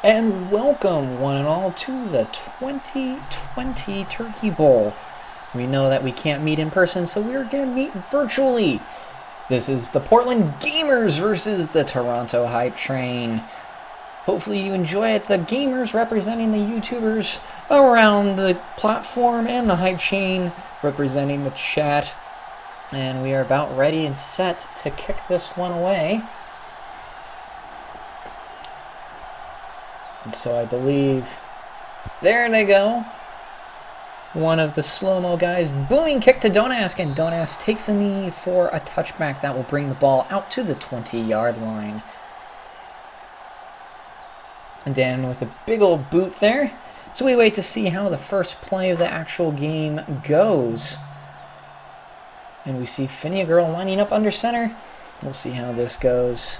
And welcome, one and all, to the 2020 Turkey Bowl. We know that we can't meet in person, so we're going to meet virtually. This is the Portland Gamers versus the Toronto Hype Train. Hopefully you enjoy it. The Gamers representing the YouTubers around the platform, and the Hype Chain representing the chat. And we are about ready and set to kick this one away. And so I believe, there they go. One of the slow-mo guys, booming kick to Don't Ask, and Don't Ask takes a knee for a touchback that will bring the ball out to the 20-yard line. And Dan with a big old boot there. So we wait to see how the first play of the actual game goes. And we see Finney Girl lining up under center. We'll see how this goes.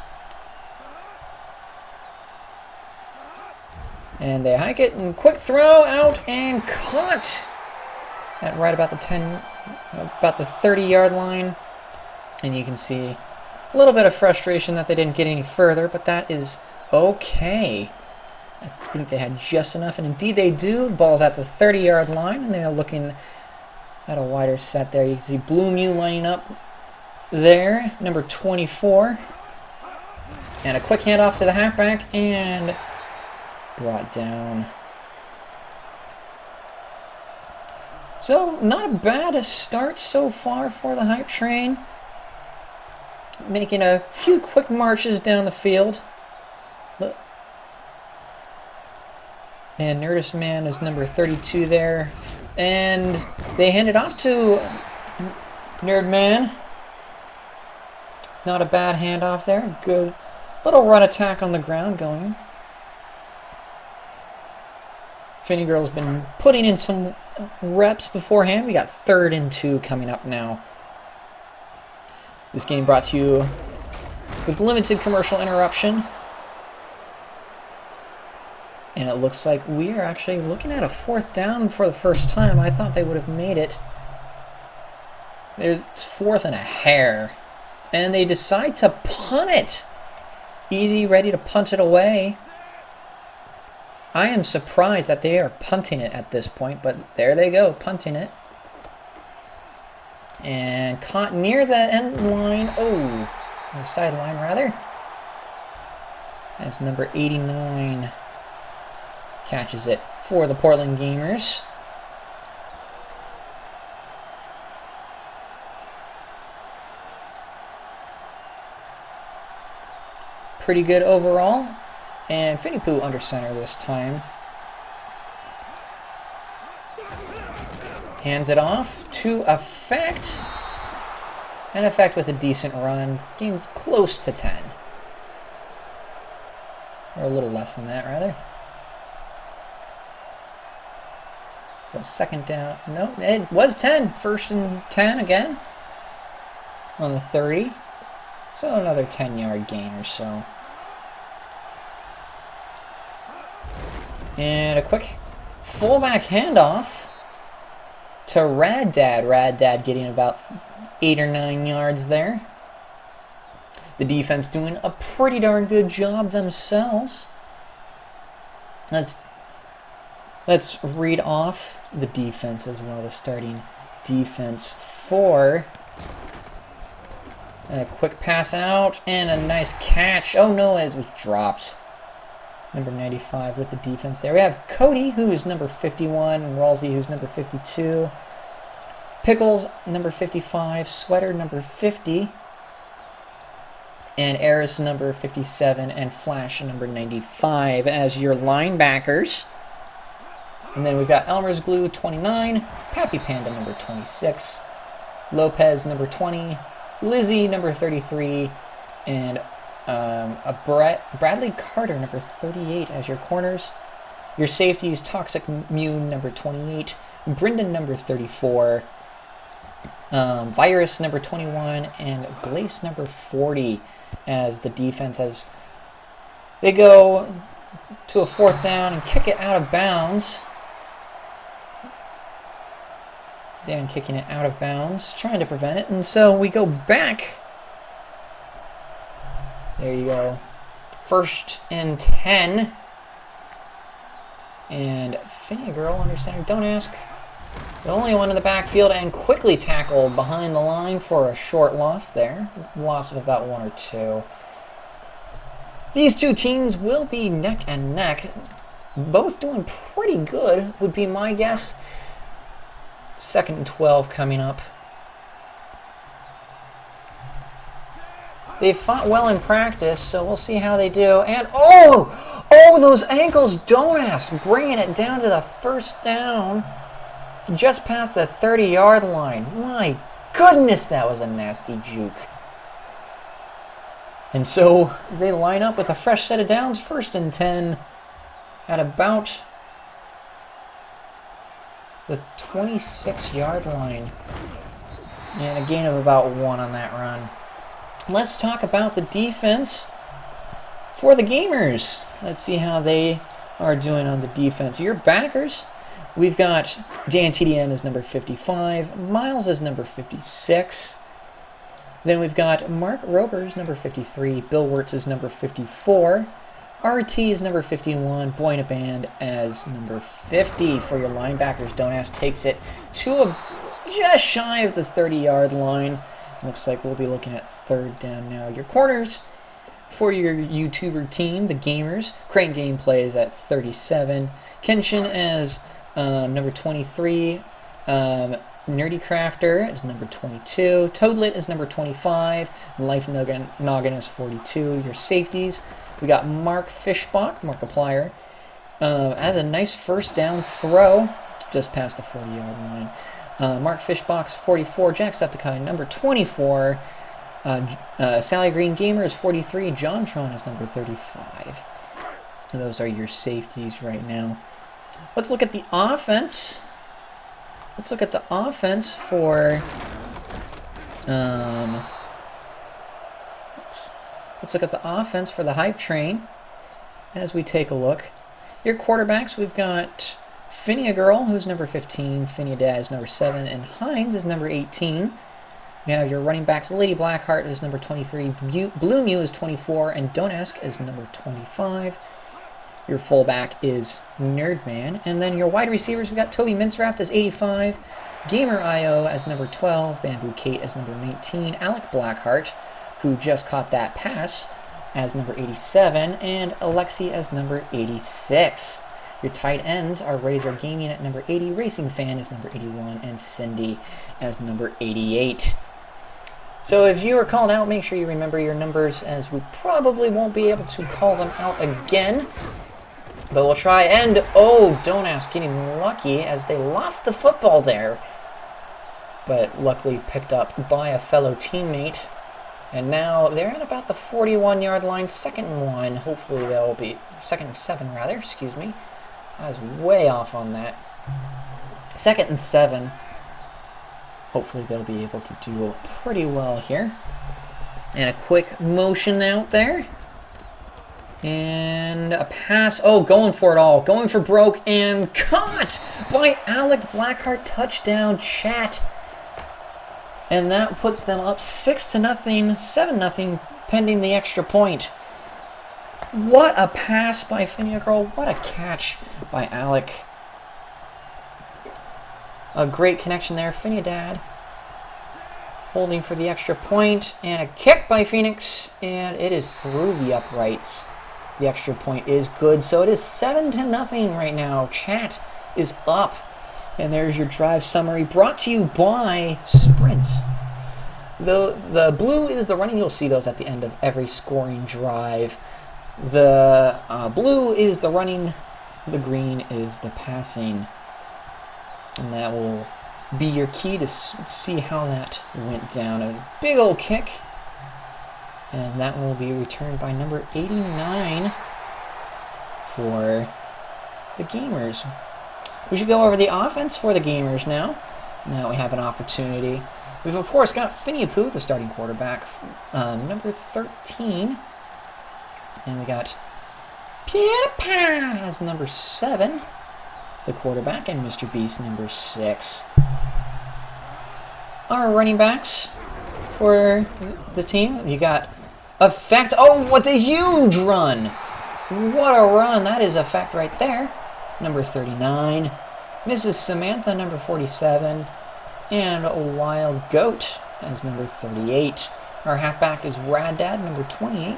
And they hike it, and quick throw out and caught at right about the 30-yard line. And you can see a little bit of frustration that they didn't get any further, but that is okay. I think they had just enough, and indeed they do. The ball's at the 30-yard line, and they're looking at a wider set there. You can see Blue Mew lining up there, number 24. And a quick handoff to the halfback, and brought down. So, not a bad start so far for the Hype Train. Making a few quick marches down the field. And Nerdist Man is number 32 there. And they hand it off to Nerd Man. Not a bad handoff there. Good little run attack on the ground going. Finney Girl's been putting in some reps beforehand. We got 3rd and 2 coming up now. This game brought to you with limited commercial interruption. And it looks like we are actually looking at a 4th down for the first time. I thought they would have made it. It's 4th and a hair. And they decide to punt it. Easy, ready to punt it away. I am surprised that they are punting it at this point, but there they go, punting it. And caught near the end line. Oh, or sideline rather. As number 89 catches it for the Portland Gamers. Pretty good overall. And Finney Pooh under center this time. Hands it off to Effect. And Effect with a decent run. Gains close to 10. Or a little less than that, rather. So 2nd down. No, it was 10. 1st and 10 again. On the 30. So another 10-yard gain or so. And a quick fullback handoff to Rad Dad. Rad Dad getting about 8 or 9 yards there. The defense doing a pretty darn good job themselves. Let's read off the defense as well, the starting defense for. And a quick pass out and a nice catch. Oh no, it was dropped. Number 95 with the defense there. We have Cody, who is number 51, and Ralsey, who's number 52. Pickles, number 55. Sweater, number 50. And Eris, number 57. And Flash, number 95 as your linebackers. And then we've got Elmer's Glue, 29. Pappy Panda, number 26. Lopez, number 20. Lizzie, number 33. And Bradley Carter, number 38 as your corners. Your safeties, Toxic Mew, number 28. Brendan, number 34. Virus, number 21. And Glace, number 40 as the defense, as they go to a 4th down and kick it out of bounds. Dan kicking it out of bounds, trying to prevent it. And so we go back. There you go. 1st and 10 And Finney Girl under center. Don't ask. The only one in the backfield and quickly tackled behind the line for a short loss there. Loss of about 1 or 2. These two teams will be neck and neck. Both doing pretty good, would be my guess. 2nd and 12 coming up. They fought well in practice, so we'll see how they do. And, oh, those ankles, don't ask. Bringing it down to the first down. Just past the 30-yard line. My goodness, that was a nasty juke. And so they line up with a fresh set of downs. 1st and 10 at about the 26-yard line. And a gain of about 1 on that run. Let's talk about the defense for the Gamers. Let's see how they are doing on the defense. Your backers, we've got Dan TDM as number 55, Miles as number 56. Then we've got Mark Ropers, number 53, Bill Wirtz as number 54, RT is number 51, Boyna Band as number 50. For your linebackers, Don't Ask takes it to just shy of the 30-yard line. Looks like we'll be looking at 3rd down now. Your corners for your YouTuber team, the Gamers, Crane Gameplay is at 37, Kenshin as number 23, Nerdy Crafter is number 22, Toadlet is number 25, Life Noggin is 42. Your safeties, we got Mark Fishbach, Markiplier, as a nice first down throw just past the 40-yard line. Mark Fishbox, 44. Jacksepticeye, number 24. Sally Green Gamer is 43. JonTron is number 35. And those are your safeties right now. Let's look at the offense. Let's look at the offense for... let's look at the offense for the Hype Train as we take a look. Your quarterbacks, we've got... Finney Girl, who's number 15, Finney Dad is number 7, and Hines is number 18. You have your running backs, Lady Blackheart is number 23, Blue Mew is 24, and Don't Ask is number 25. Your fullback is Nerdman. And then your wide receivers, we got Toby Minceraft as 85, Gamer.io as number 12, Bamboo Kate as number 19, Alec Blackheart, who just caught that pass, as number 87, and Alexi as number 86. Your tight ends are Razor Gaming at number 80, Racing Fan is number 81, and Cindy as number 88. So if you were called out, make sure you remember your numbers, as we probably won't be able to call them out again. But we'll try, and Don't Ask getting lucky as they lost the football there. But luckily picked up by a fellow teammate. And now they're at about the 41-yard line, 2nd and 1. Hopefully they'll be, 2nd and 7 rather, excuse me. I was way off on that. 2nd and 7. Hopefully they'll be able to do pretty well here. And a quick motion out there. And a pass. Going for it all. Going for broke and caught by Alec Blackheart. Touchdown, chat. And that puts them up 6-0, 7-0, pending the extra point. What a pass by Finney Girl. What a catch by Alec. A great connection there. Finney Dad holding for the extra point. And a kick by Phoenix. And it is through the uprights. The extra point is good. So it is 7-0 right now. Chat is up. And there's your drive summary brought to you by Sprint. The blue is the running. You'll see those at the end of every scoring drive. The blue is the running, the green is the passing. And that will be your key to see how that went down. A big old kick. And that will be returned by number 89 for the Gamers. We should go over the offense for the Gamers now. Now we have an opportunity. We've, of course, got Finney Pooh, the starting quarterback, number 13. And we got PewDiePie as number 7, the quarterback, and Mr. Beast, number 6. Our running backs for the team, you got Effect. What a huge run! What a run! That is Effect right there. number 39. Mrs. Samantha, number 47. And a Wild Goat as number 38. Our halfback is Rad Dad, number 28.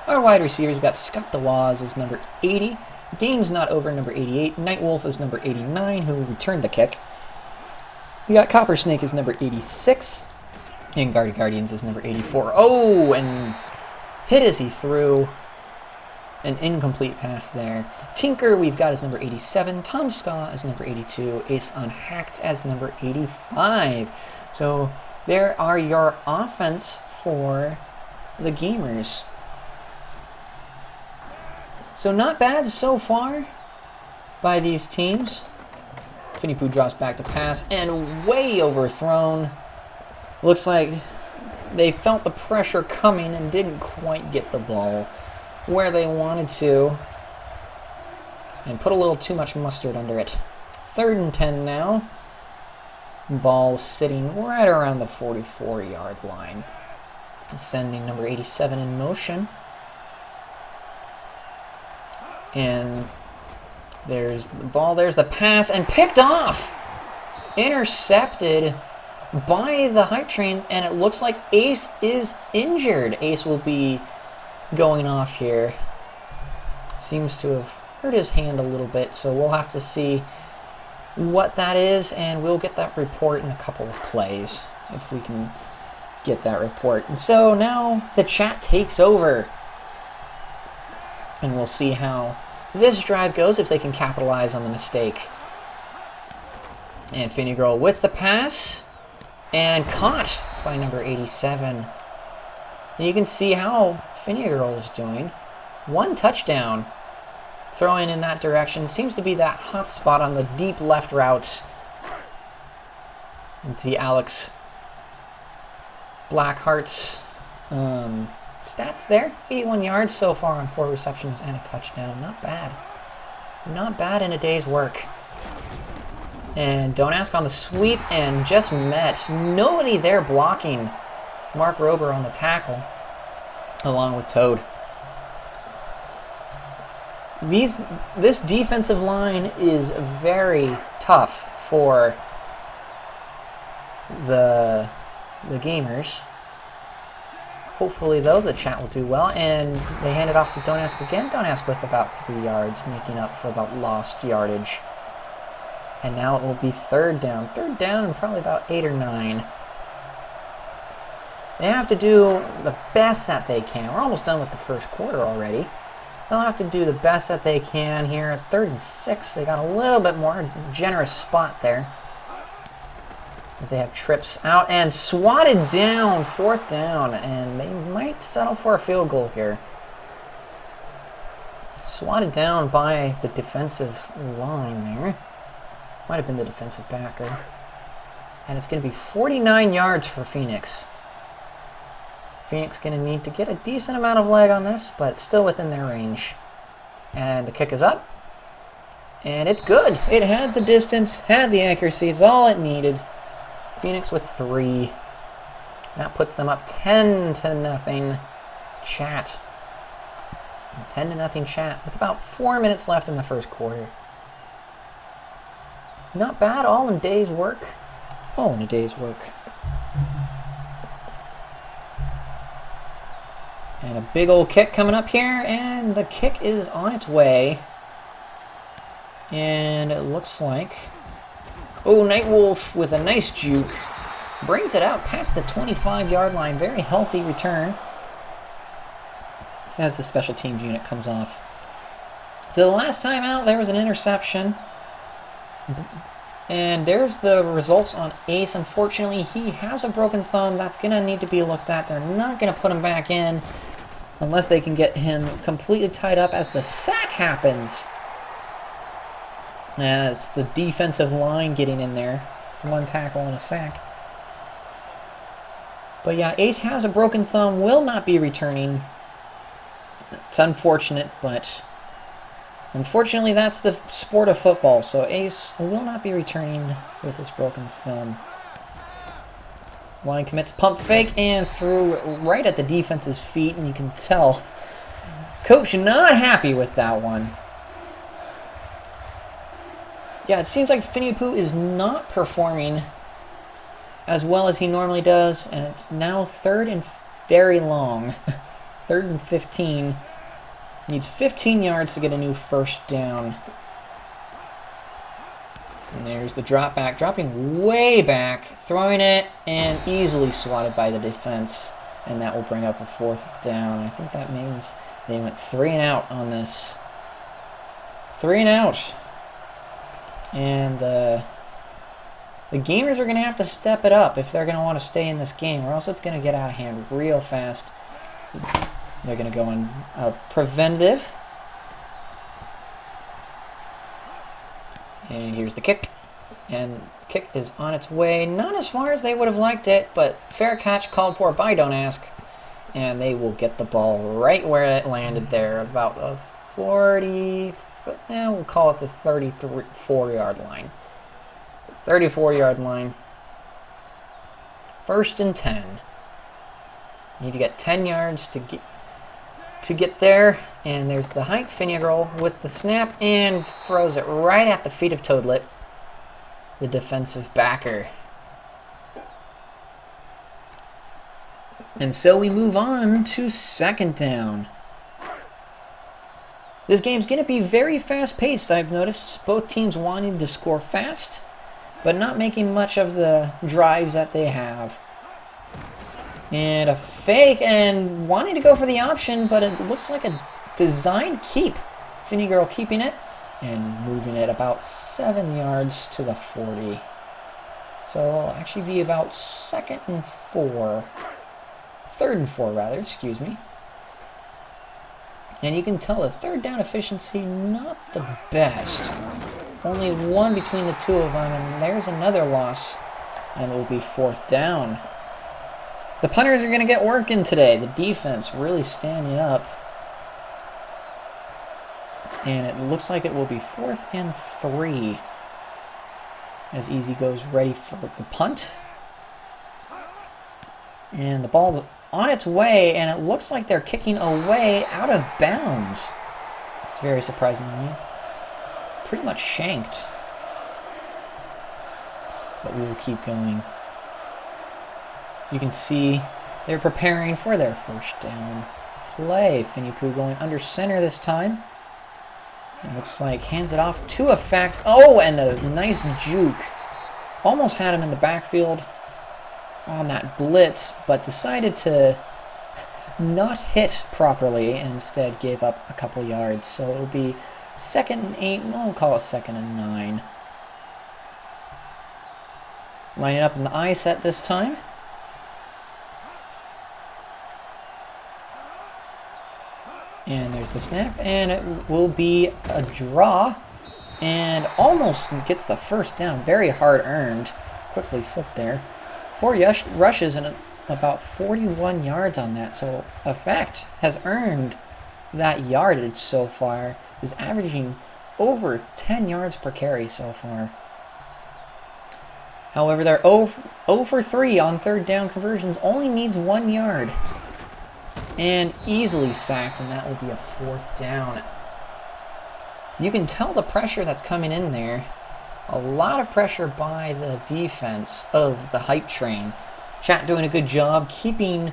Our wide receivers, we've got Scott DeWaz as number 80. Game's Not Over, number 88. Nightwolf is number 89, who returned the kick. We got Copper Snake as number 86. And Guardians is number 84. Oh, and hit as he threw. An incomplete pass there. Tinker, we've got as number 87. Tom Scott as number 82. Ace Unhacked as number 85. So there are your offense for the Gamers. So not bad so far by these teams. Finny Poo drops back to pass and way overthrown. Looks like they felt the pressure coming and didn't quite get the ball where they wanted to. And put a little too much mustard under it. 3rd and 10 now. Ball sitting right around the 44-yard line. Sending number 87 in motion. And there's the ball, there's the pass, and picked off! Intercepted by the hype train, and it looks like Ace is injured. Ace will be going off here. Seems to have hurt his hand a little bit, so we'll have to see what that is, and we'll get that report in a couple of plays, if we can get that report. And so now the chat takes over. And we'll see how this drive goes, if they can capitalize on the mistake. And Finny Girl with the pass. And caught by number 87. And you can see how Finny Girl is doing. 1 touchdown. Throwing in that direction. Seems to be that hot spot on the deep left route. You can see Alex Blackheart's stats there. 81 yards so far on 4 receptions and a touchdown. Not bad. Not bad in a day's work. And Don't Ask on the sweep and just met. Nobody there blocking Mark Rober on the tackle, along with Toad. This defensive line is very tough for the Gamers. Hopefully, though, the chat will do well. And they hand it off to Don't Ask again. Don't Ask with about 3 yards, making up for the lost yardage. And now it will be 3rd down. 3rd down and probably about 8 or 9. They have to do the best that they can. We're almost done with the first quarter already. They'll have to do the best that they can here at 3rd and 6. They got a little bit more generous spot there, as they have trips out and swatted down. 4th down, and they might settle for a field goal here. Swatted down by the defensive line there. Might have been the defensive backer. And it's going to be 49 yards for Phoenix. Phoenix going to need to get a decent amount of leg on this, but still within their range. And the kick is up. And it's good. It had the distance, had the accuracy. It's all it needed. Phoenix with 3. That puts them up 10-0. Chat. 10-0 chat with about 4 minutes left in the first quarter. Not bad, all in a day's work. All in a day's work. And a big old kick coming up here, and the kick is on its way. And it looks like... Oh, Nightwolf with a nice juke. Brings it out past the 25-yard line. Very healthy return. As the special teams unit comes off. So the last time out, there was an interception. And there's the results on Ace. Unfortunately, he has a broken thumb. That's going to need to be looked at. They're not going to put him back in unless they can get him completely tied up as the sack happens. It's the defensive line getting in there. It's 1 tackle and a sack. But yeah, Ace has a broken thumb, will not be returning. It's unfortunate, but unfortunately that's the sport of football. So Ace will not be returning with his broken thumb. This line commits pump fake and threw right at the defense's feet, and you can tell Coach not happy with that one. Yeah, it seems like Finny-Poo is not performing as well as he normally does, and it's now third and very long. Third and 15. Needs 15 yards to get a new first down. And there's the drop back, dropping way back, throwing it, and easily swatted by the defense. And that will bring up a fourth down. I think that means they went 3 and out on this. 3 and out. And the Gamers are going to have to step it up if they're going to want to stay in this game, or else it's going to get out of hand real fast. They're going to go on a preventative. And here's the kick. And the kick is on its way. Not as far as they would have liked it, but fair catch called for by Don't Ask. And they will get the ball right where it landed there, about a 40, we'll call it the 34-yard line. 34-yard line. First and 10. Need to get 10 yards to get there. And there's the hike. Finnegan with the snap and throws it right at the feet of Toadlet, the defensive backer. And so we move on to second down. This game's going to be very fast-paced, I've noticed. Both teams wanting to score fast, but not making much of the drives that they have. And a fake, and wanting to go for the option, but it looks like a design keep. Finnegan keeping it and moving it about 7 yards to the 40. So it'll actually be about third and four rather, excuse me. And you can tell the third down efficiency not the best. Only one between the two of them, and there's another loss, and it will be fourth down. The punters are going to get work in today. The defense really standing up. And it looks like it will be 4th and 3. As Easy goes ready for the punt. And the ball's on its way, and it looks like they're kicking away out of bounds. It's very surprisingly. Pretty much shanked. But we will keep going. You can see they're preparing for their first down play. Finny-Poo going under center this time. It looks like hands it off to a fact. Oh, and a nice juke. Almost had him in the backfield on that blitz, but decided to not hit properly and instead gave up a couple yards. So it'll be 2nd and 8. We'll call it 2nd and 9. Lining up in the I set this time. And there's the snap, and it will be a draw, and almost gets the first down. Very hard earned. Quickly flipped there. 4 rushes and about 41 yards on that. So Effect has earned that yardage so far. Is averaging over 10 yards per carry so far. However, they're 0 for 3 on third down conversions. Only needs 1 yard. And easily sacked, and that will be a 4th down. You can tell the pressure that's coming in there. A lot of pressure by the defense of the hype train. Chat doing a good job keeping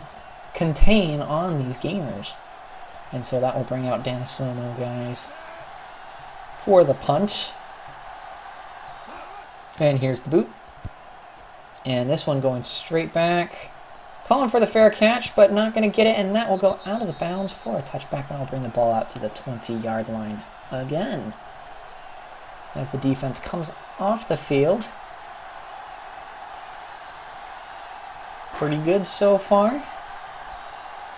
contain on these gamers. And so that will bring out Danisomo, guys, for the punt. And here's the boot. And this one going straight back. Calling for the fair catch, but not going to get it, and that will go out of the bounds for a touchback. That will bring the ball out to the 20-yard line again. As the defense comes off the field. Pretty good so far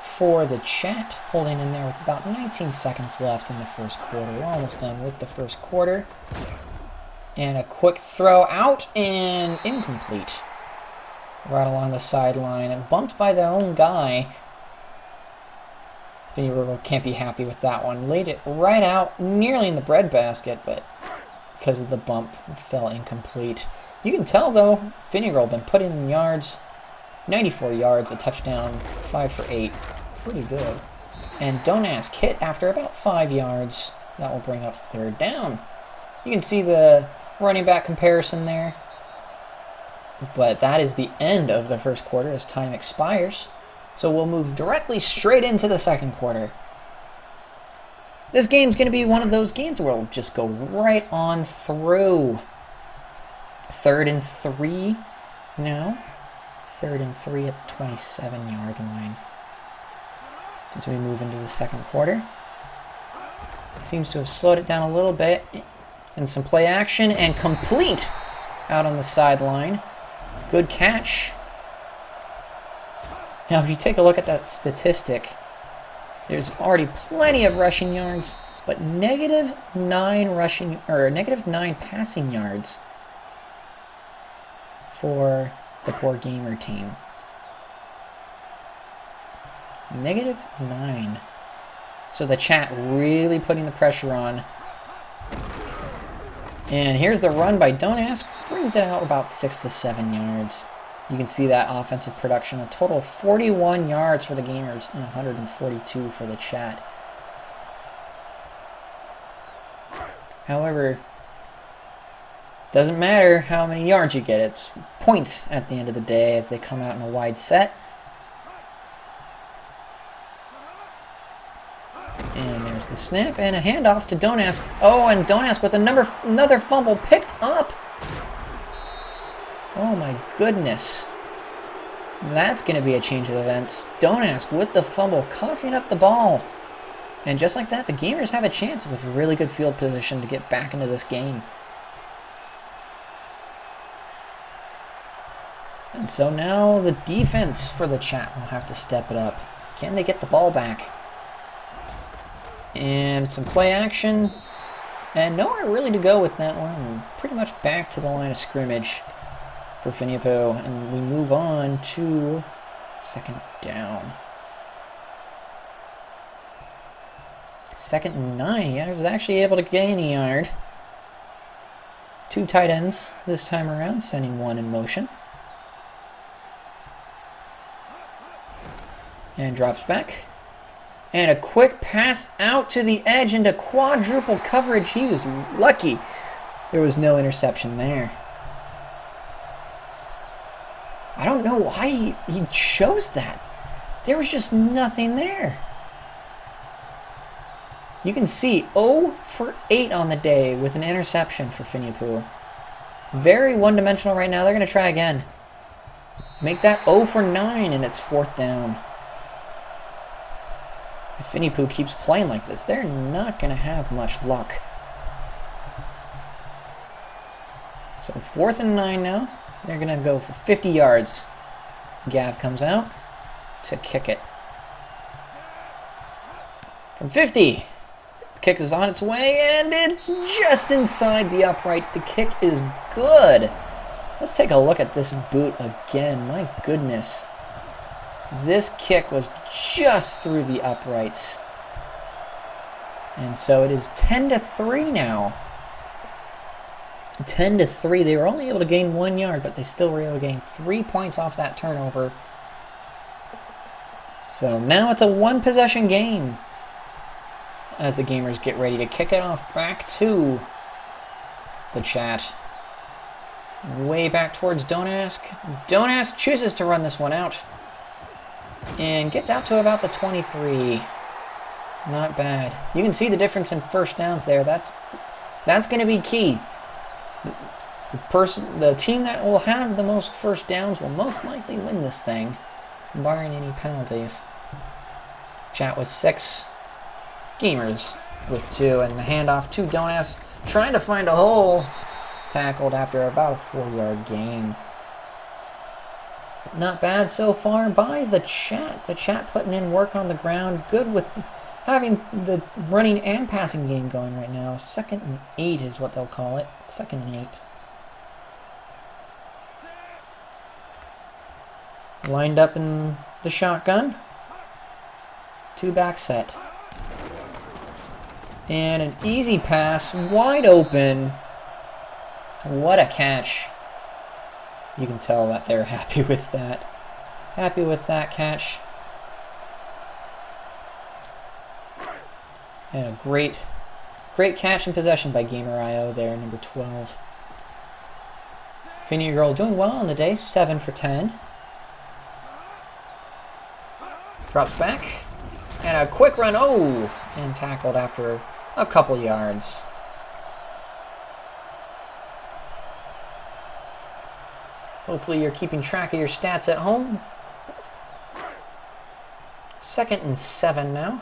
for the Chat. Holding in there with about 19 seconds left in the first quarter. We're almost done with the first quarter. And a quick throw out and incomplete. Right along the sideline and bumped by their own guy. Vinny River can't be happy with that one. Laid it right out, nearly in the breadbasket, but because of the bump, it fell incomplete. You can tell, though, Finnegan been putting in yards. 94 yards, a touchdown, 5 for 8. Pretty good. And Don't Ask hit after about 5 yards. That will bring up third down. You can see the running back comparison there. But that is the end of the first quarter as time expires. So we'll move directly straight into the second quarter. This game's going to be one of those games where we'll just go right on through. 3rd and 3 now. 3rd and 3 at the 27-yard line. As we move into the second quarter. It seems to have slowed it down a little bit. And some play action and complete out on the sideline. Good catch. Now, if you take a look at that statistic, there's already plenty of rushing yards, but -9 -9 passing yards for the poor gamer team. -9. So the chat really putting the pressure on. And here's the run by Don't Ask. Brings it out about 6 to 7 yards. You can see that offensive production. A total of 41 yards for the gamers and 142 for the chat. However, doesn't matter how many yards you get. It's points at the end of the day as they come out in a wide set. And there's the snap and a handoff to Don't Ask. Oh, and Don't Ask with another fumble picked up. Oh my goodness. That's going to be a change of events. Don't Ask with the fumble, coughing up the ball. And just like that, the gamers have a chance with really good field position to get back into this game. And so now the defense for the chat will have to step it up. Can they get the ball back? And some play action. And nowhere really to go with that one. And pretty much back to the line of scrimmage for Finipo. And we move on to 2nd down. 2nd and 9. Yeah, I was actually able to gain a yard. 2 tight ends this time around, sending one in motion. And drops back. And a quick pass out to the edge into quadruple coverage. He was lucky. There was no interception there. I don't know why he chose that. There was just nothing there. You can see 0 for 8 on the day with an interception for Finipo. Very one-dimensional right now. They're going to try again. Make that 0 for 9 and it's 4th down. If Finipo keeps playing like this, they're not going to have much luck. So 4th and 9 now. They're going to go for 50 yards. Gav comes out to kick it. From 50. Kick is on its way, and it's just inside the upright. The kick is good. Let's take a look at this boot again. My goodness. This kick was just through the uprights. And so it is 10-3 now. 10-3. They were only able to gain 1 yard, but they still were able to gain 3 points off that turnover. So now it's a 1-possession game as the gamers get ready to kick it off back to the chat. Way back towards Don't Ask. Don't Ask chooses to run this one out. And gets out to about the 23. Not bad. You can see the difference in first downs there. That's going to be key. The team that will have the most first downs will most likely win this thing, barring any penalties. Chat with 6. Gamers with 2, and the handoff to Don't Ask, trying to find a hole. Tackled after about a 4-yard gain. Not bad so far by the chat. The chat putting in work on the ground. Good with having the running and passing game going right now. 2nd and 8 is what they'll call it. 2nd and 8. Lined up in the shotgun. 2-back set. And an easy pass, wide open. What a catch. You can tell that they're happy with that. Happy with that catch. And a great catch and possession by Gamer.io there, number 12. Girl doing well on the day, 7 for 10. Drops back. And a quick run. Oh! And tackled after a couple yards. Hopefully you're keeping track of your stats at home. 2nd and 7 now.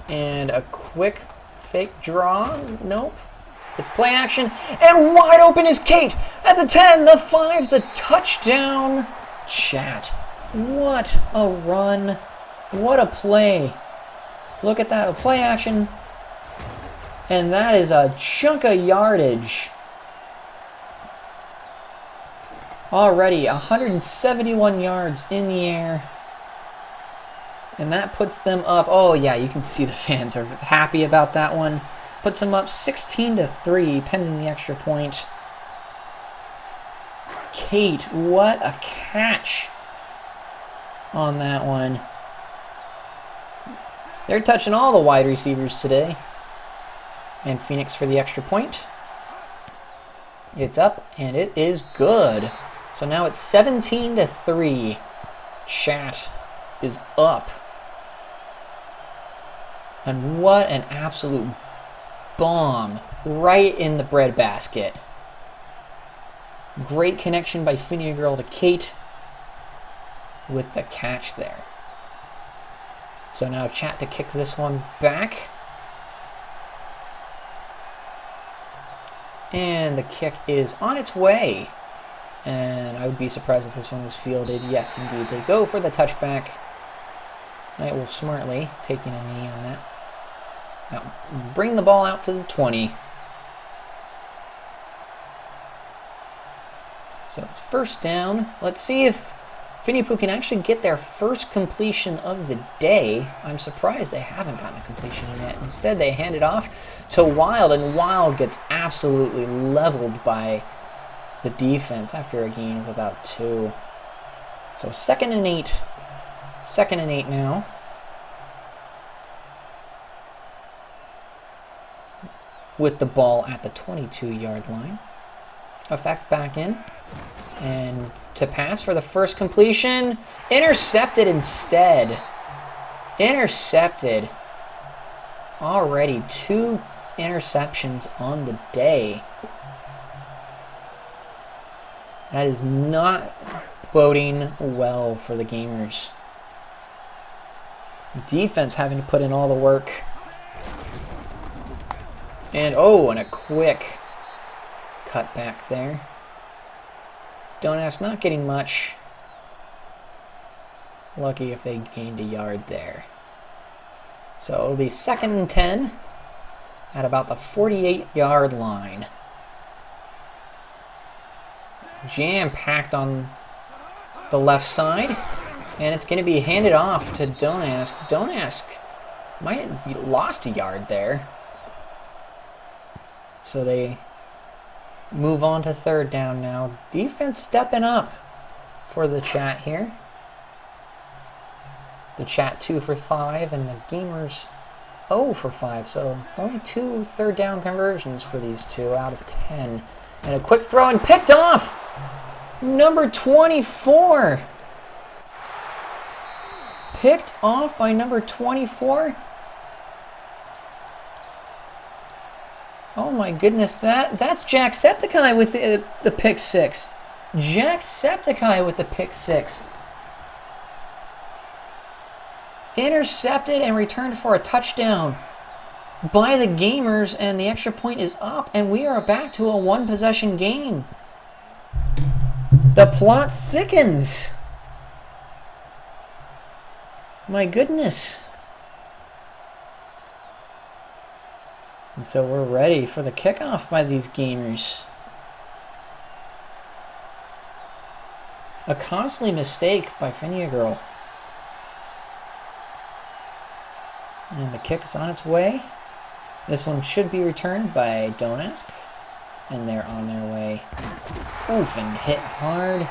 And a quick fake draw. Nope. It's play action. And wide open is Kate at the 10, the 5, the touchdown. Chat. What a run. What a play. Look at that. A play action. And that is a chunk of yardage. Already 171 yards in the air. And that puts them up. Oh, yeah, you can see the fans are happy about that one. Puts them up 16-3, pending the extra point. Kate, what a catch on that one. They're touching all the wide receivers today. And Phoenix for the extra point. It's up, and it is good. So now it's 17-3. Chat is up. And what an absolute bomb right in the breadbasket. Great connection by Phinia Girl to Kate with the catch there. So now Chat to kick this one back. And the kick is on its way. And I would be surprised if this one was fielded. Yes, indeed. They go for the touchback. Knight will smartly taking a knee on that. Now, bring the ball out to the 20. So it's first down. Let's see if Finipoo can actually get their first completion of the day. I'm surprised they haven't gotten a completion yet. Instead, they hand it off to Wild, and Wild gets absolutely leveled by the defense after a gain of about 2. So 2nd and 8. 2nd and 8 now. With the ball at the 22-yard line. Effect back in. And to pass for the first completion. Intercepted instead. Intercepted. Already 2 interceptions on the day. That is not boding well for the Gamers. Defense having to put in all the work. And and a quick cut back there. Donass not getting much. Lucky if they gained a yard there. So it'll be 2nd and 10 at about the 48-yard line. Jam-packed on the left side. And it's going to be handed off to Donask. Donask might have lost a yard there. So they move on to 3rd down now. Defense stepping up for the Chat here. The Chat 2 for 5 and the Gamers 0 for 5. So only 2 3rd down conversions for these two out of 10. And a quick throw and picked off. Number 24. Picked off by number 24. Oh my goodness, that's Jacksepticeye with the pick 6. Jacksepticeye with the pick 6. Intercepted and returned for a touchdown by the Gamers, and the extra point is up, and we are back to a 1-possession game. The plot thickens. My goodness. And so we're ready for the kickoff by these Gamers. A costly mistake by Phinia Girl. And the kick is on its way. This one should be returned by Donask. And they're on their way. Oof, and hit hard.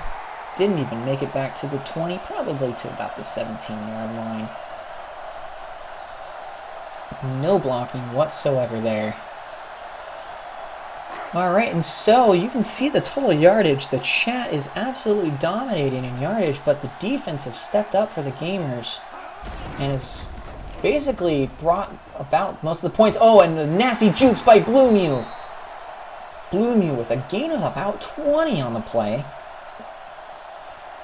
Didn't even make it back to the 20, probably to about the 17-yard line. No blocking whatsoever there. All right, and so you can see the total yardage. The chat is absolutely dominating in yardage, but the defense have stepped up for the Gamers and has basically brought about most of the points. Oh, and the nasty jukes by Blue Mew with a gain of about 20 on the play,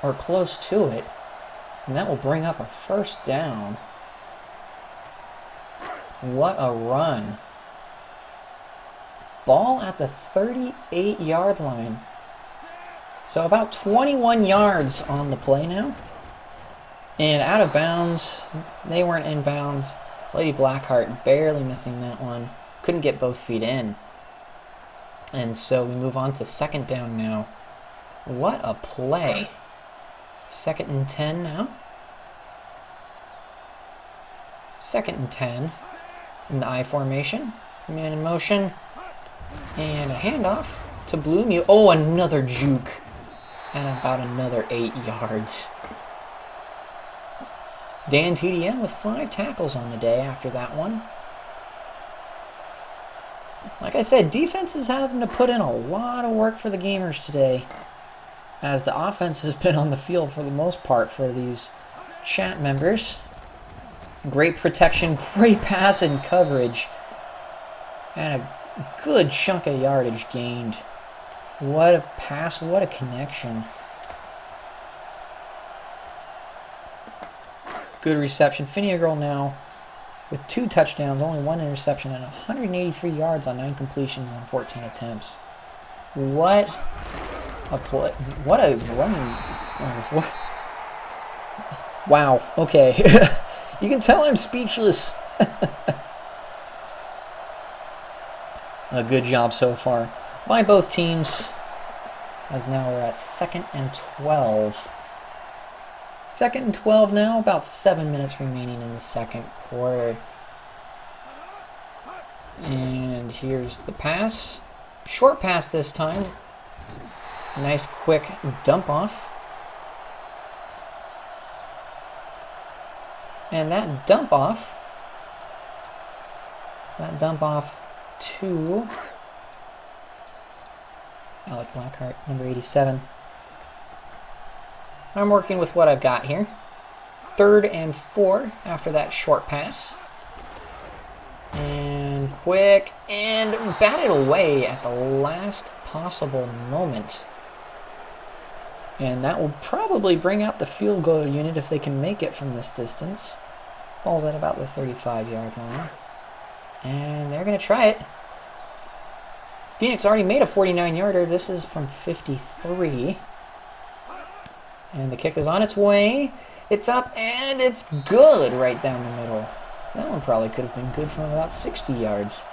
or close to it, and that will bring up a first down. What a run. Ball at the 38-yard line. So about 21 yards on the play now. And out of bounds. They weren't in bounds. Lady Blackheart barely missing that one. Couldn't get both feet in. And so we move on to second down now. What a play. 2nd and 10 now. 2nd and 10 in the I formation. Man in motion. And a handoff to Blue Mew. Oh, another juke. And about another 8 yards. Dan TDM with 5 tackles on the day after that one. Like I said, defense is having to put in a lot of work for the Gamers today, as the offense has been on the field for the most part for these chat members. Great protection, great pass and coverage, and a good chunk of yardage gained. What a pass, what a connection. Good reception. Finney Girl now with 2 touchdowns, only 1 interception, and 183 yards on 9 completions on 14 attempts. What a play. What a running. What? Wow. Okay. You can tell I'm speechless. A good job so far by both teams, as now we're at 2nd and 12. 2nd and 12 now, about 7 minutes remaining in the second quarter. And here's the pass. Short pass this time. Nice quick dump off. And that dump off to Alec Blackheart, number 87. I'm working with what I've got here. 3rd and 4 after that short pass. And quick, and batted away at the last possible moment. And that will probably bring out the field goal unit if they can make it from this distance. Ball's at about the 35-yard line. And they're going to try it. Phoenix already made a 49-yarder. This is from 53. And the kick is on its way. It's up, and it's good right down the middle. That one probably could have been good from about 60 yards.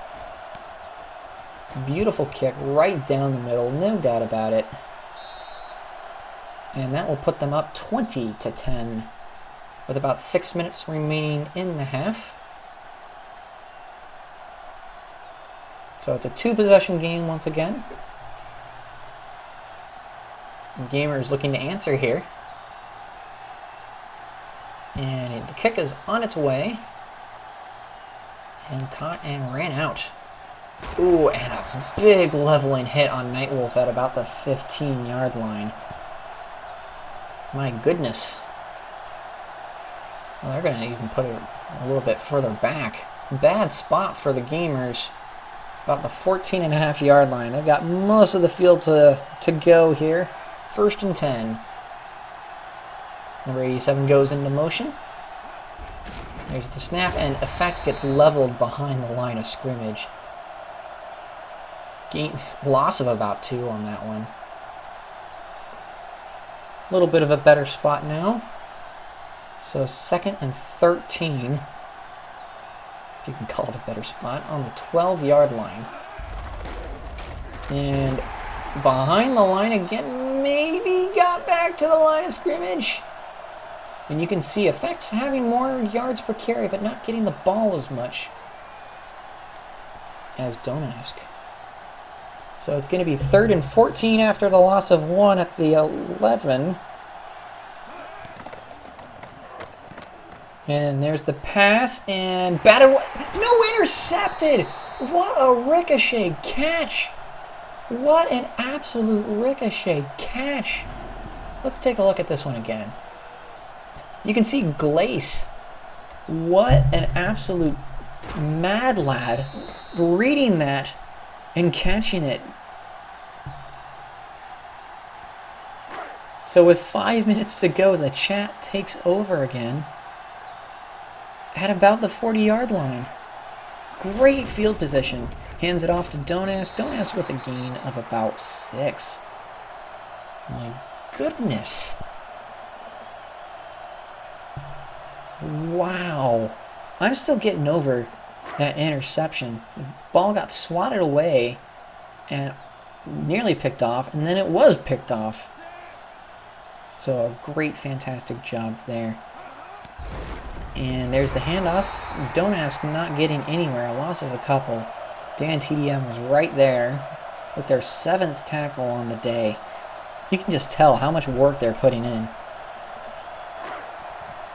Beautiful kick right down the middle, no doubt about it. And that will put them up 20-10 with about 6 minutes remaining in the half. So it's a 2-possession game once again. Gamers looking to answer here. And the kick is on its way. And caught and ran out. Ooh, and a big leveling hit on Nightwolf at about the 15-yard line. My goodness. Well, they're going to even put it a little bit further back. Bad spot for the Gamers. About the 14.5-yard line. They've got most of the field to go here. 1st and 10. Number 87 goes into motion. There's the snap, and Effect gets leveled behind the line of scrimmage. Loss of about 2 on that one. A little bit of a better spot now. So 2nd and 13. If you can call it a better spot. On the 12-yard line. And behind the line again. Maybe got back to the line of scrimmage. And you can see Effects having more yards per carry, but not getting the ball as much as Don't Ask. So it's going to be 3rd and 14 after the loss of 1 at the 11. And there's the pass, and batted away. No, intercepted! What a ricochet catch What an absolute ricochet catch. Let's take a look at this one again. You can see Glace. What an absolute mad lad reading that and catching it. So with 5 minutes to go, the chat takes over again at about the 40-yard line. Great field position. Hands it off to Donas. Donas with a gain of about 6. My goodness. Wow. I'm still getting over that interception. The ball got swatted away and nearly picked off, and then it was picked off. So a great, fantastic job there. And there's the handoff. Donas not getting anywhere. A loss of a couple. Dan TDM was right there with their 7th tackle on the day. You can just tell how much work they're putting in.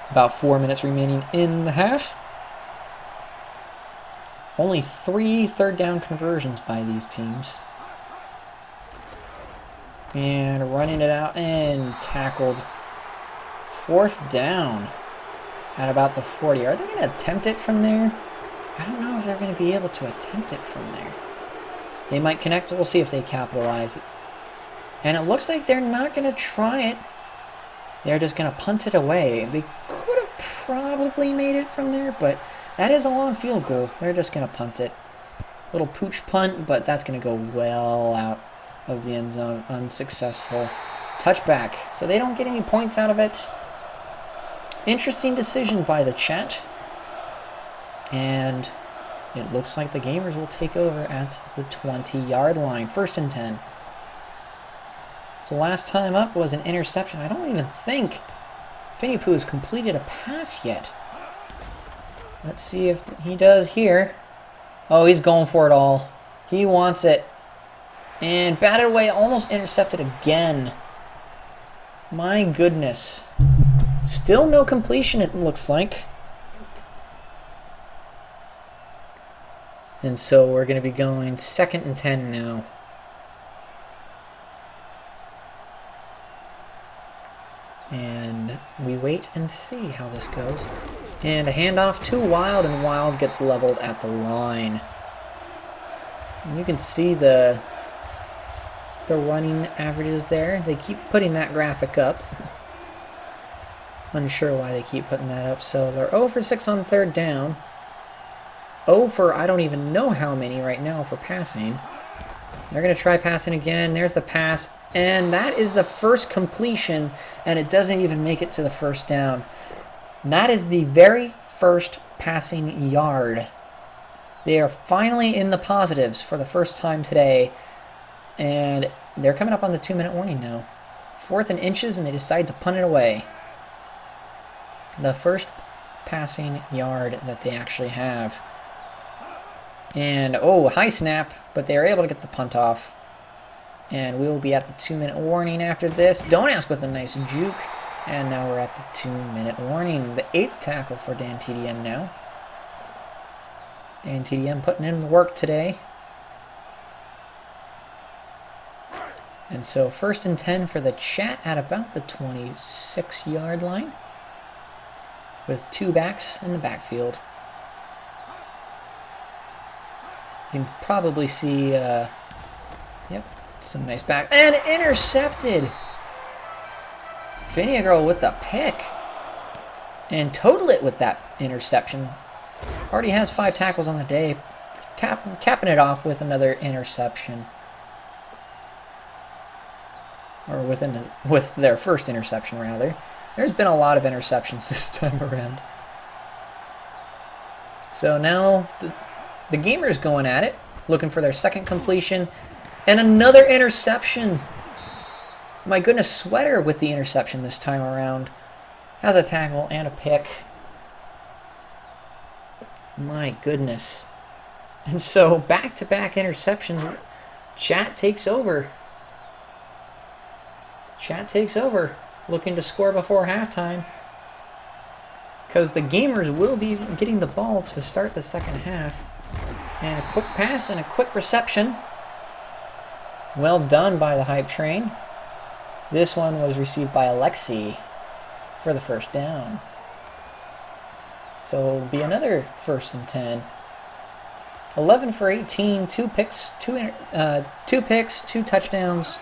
About 4 minutes remaining in the half. Only 3 third down conversions by these teams. And running it out and tackled. 4th down at about the 40. Are they going to attempt it from there? I don't know if they're going to be able to attempt it from there. They might connect. We'll see if they capitalize it. And it looks like they're not going to try it. They're just going to punt it away. They could have probably made it from there, but that is a long field goal. They're just going to punt it. Little pooch punt, but that's going to go well out of the end zone. Unsuccessful. Touchback. So they don't get any points out of it. Interesting decision by the chat. And it looks like the Gamers will take over at the 20-yard line. 1st and 10. So last time up was an interception. I don't even think Finny Pooh has completed a pass yet. Let's see if he does here. Oh, he's going for it all. He wants it. And batted away, almost intercepted again. My goodness. Still no completion, it looks like. And so we're going to be going 2nd and 10 now. And we wait and see how this goes. And a handoff to Wild, and Wild gets leveled at the line. And you can see the running averages there. They keep putting that graphic up. Unsure why they keep putting that up. So they're 0 for 6 on 3rd down. 0 for I don't even know how many right now for passing. They're going to try passing again. There's the pass. And that is the first completion, and it doesn't even make it to the 1st down. And that is the very first passing yard. They are finally in the positives for the first time today. And they're coming up on the 2-minute warning now. 4th and inches, and they decide to punt it away. The first passing yard that they actually have. And, oh, high snap, but they are able to get the punt off. And we will be at the 2-minute warning after this. Don't ask with a nice juke. And now we're at the 2-minute warning. The 8th tackle for Dan TDM now. Dan TDM putting in the work today. And so 1st and 10 for the chat at about the 26-yard line. With 2 backs in the backfield. You can probably see, yep, some nice back. And intercepted! Finnegan with the pick. And total it with that interception. Already has 5 tackles on the day. Capping it off with another interception. Or with their first interception, rather. There's been a lot of interceptions this time around. So now the Gamers going at it, looking for their 2nd completion. And another interception. My goodness, Sweater with the interception this time around. Has a tackle and a pick. My goodness. And so back-to-back interceptions. Chat takes over. Chat takes over. Looking to score before halftime. Because the Gamers will be getting the ball to start the 2nd half. And a quick pass and a quick reception. Well done by the hype train. This one was received by Alexi for the first down. So it'll be another 1st and 10. 11 for 18, 2 picks, 2 touchdowns,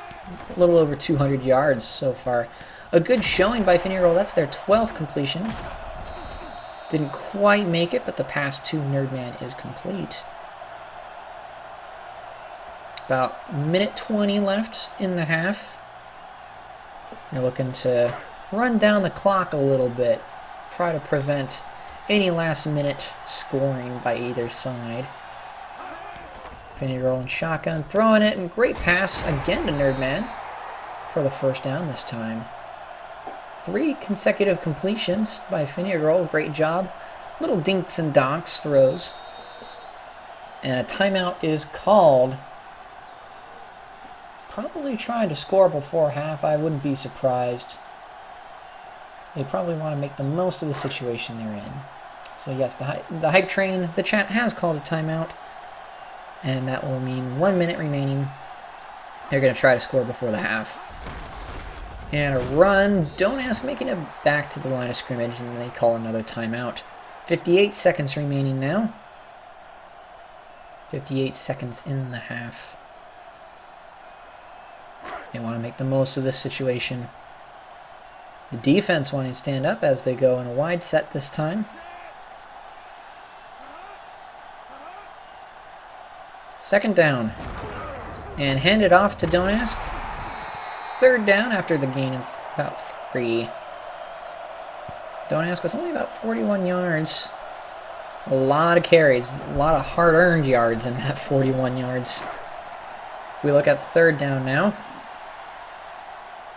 a little over 200 yards so far. A good showing by Finney-Roll. That's their 12th completion. Didn't quite make it, but the pass to Nerdman is complete. About minute 20 left in the half. They're looking to run down the clock a little bit, try to prevent any last-minute scoring by either side. Finney rolling shotgun, throwing it, and great pass again to Nerdman for the first down this time. 3 consecutive completions by Finney Roll, great job. Little dinks and donks throws. And a timeout is called. Probably trying to score before half. I wouldn't be surprised. They probably want to make the most of the situation they're in. So yes, the hype train, the chat has called a timeout. And that will mean 1 minute remaining. They're going to try to score before the half. And a run. Don't ask, making it back to the line of scrimmage, and they call another timeout. 58 seconds remaining now. 58 seconds in the half. They want to make the most of this situation. The defense wanting to stand up as they go in a wide set this time. Second down. And hand it off to Don't Ask. Third down after the gain of about 3. Don't Ask with only about 41 yards. A lot of carries, a lot of hard-earned yards in that 41 yards. We look at third down now.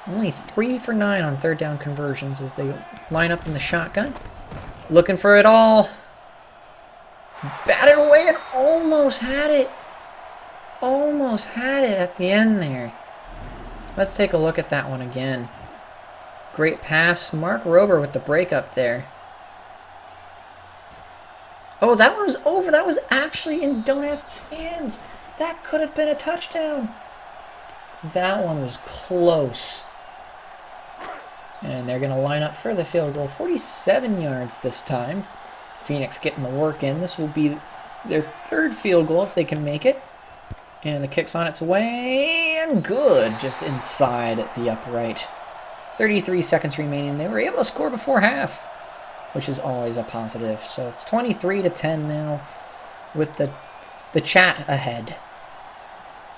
Only 3 for 9 on third down conversions as they line up in the shotgun. Looking for it all. Batted away and almost had it. Almost had it at the end there. Let's take a look at that one again. Great pass. Mark Rober with the breakup there. Oh, that one was over. That was actually in Don't Ask's hands. That could have been a touchdown. That one was close. And they're going to line up for the field goal. 47 yards this time. Phoenix getting the work in. This will be their 3rd field goal if they can make it. And the kick's on its way, and good, just inside the upright. 33 seconds remaining. They were able to score before half, which is always a positive. So it's 23-10 now with the chat ahead.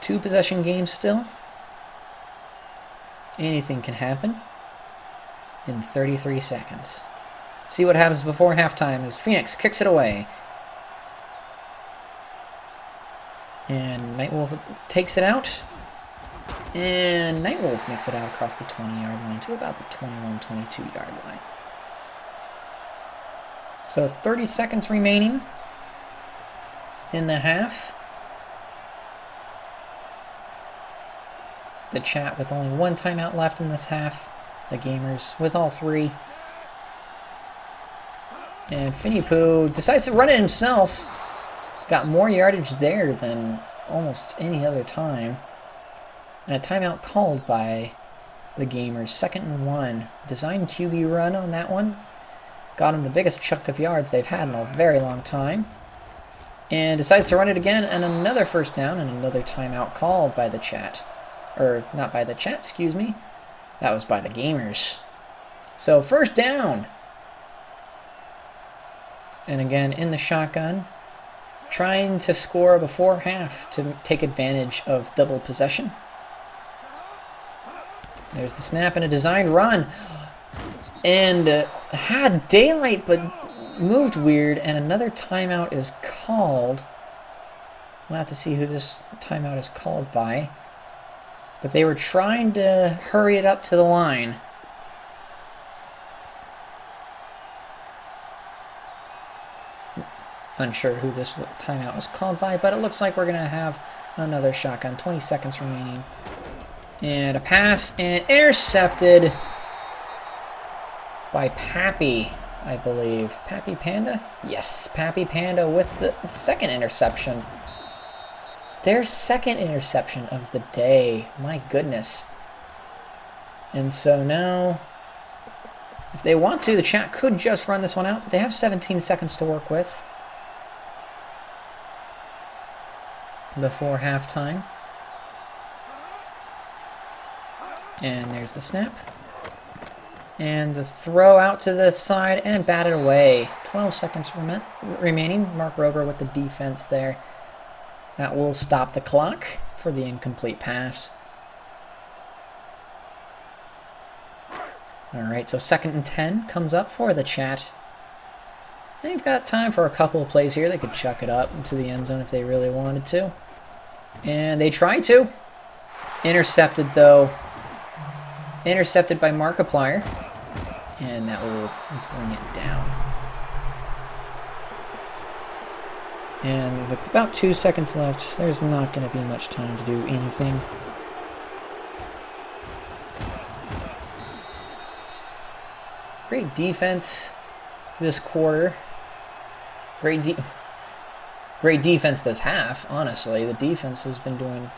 2 possession games still. Anything can happen in 33 seconds. See what happens before halftime as Phoenix kicks it away. And Nightwolf takes it out. And Nightwolf makes it out across the 20-yard line to about the 21-22-yard line. So 30 seconds remaining in the half. The chat with only 1 timeout left in this half. The Gamers with all 3. And Finny Poo decides to run it himself. Got more yardage there than almost any other time. And a timeout called by the Gamers. 2nd and 1. Designed QB run on that one. Got him the biggest chunk of yards they've had in a very long time. And decides to run it again, and another first down, and another timeout called by the chat. Or, not by the chat, excuse me. That was by the Gamers. So, first down. And again, in the shotgun. Trying to score before half to take advantage of double possession. There's the snap and a designed run. And had daylight, but moved weird. And another timeout is called. We'll have to see who this timeout is called by. But they were trying to hurry it up to the line. Unsure who this timeout was called by, but it looks like we're going to have another shotgun. 20 seconds remaining. And a pass, and intercepted by Pappy, I believe. Pappy Panda? Yes, Pappy Panda with the 2nd interception. Their second interception of the day. My goodness. And so now, if they want to, the chat could just run this one out. But they have 17 seconds to work with before halftime. And there's the snap. And the throw out to the side and batted away. 12 seconds remaining. Mark Rober with the defense there. That will stop the clock for the incomplete pass. Alright, so 2nd and 10 comes up for the chat. They've got time for a couple of plays here. They could chuck it up into the end zone if they really wanted to. And they try to. Intercepted, though. Intercepted by Markiplier. And that will bring it down. And with about 2 seconds left, there's not going to be much time to do anything. Great defense this quarter. Great defense this half, honestly. The defense has been doing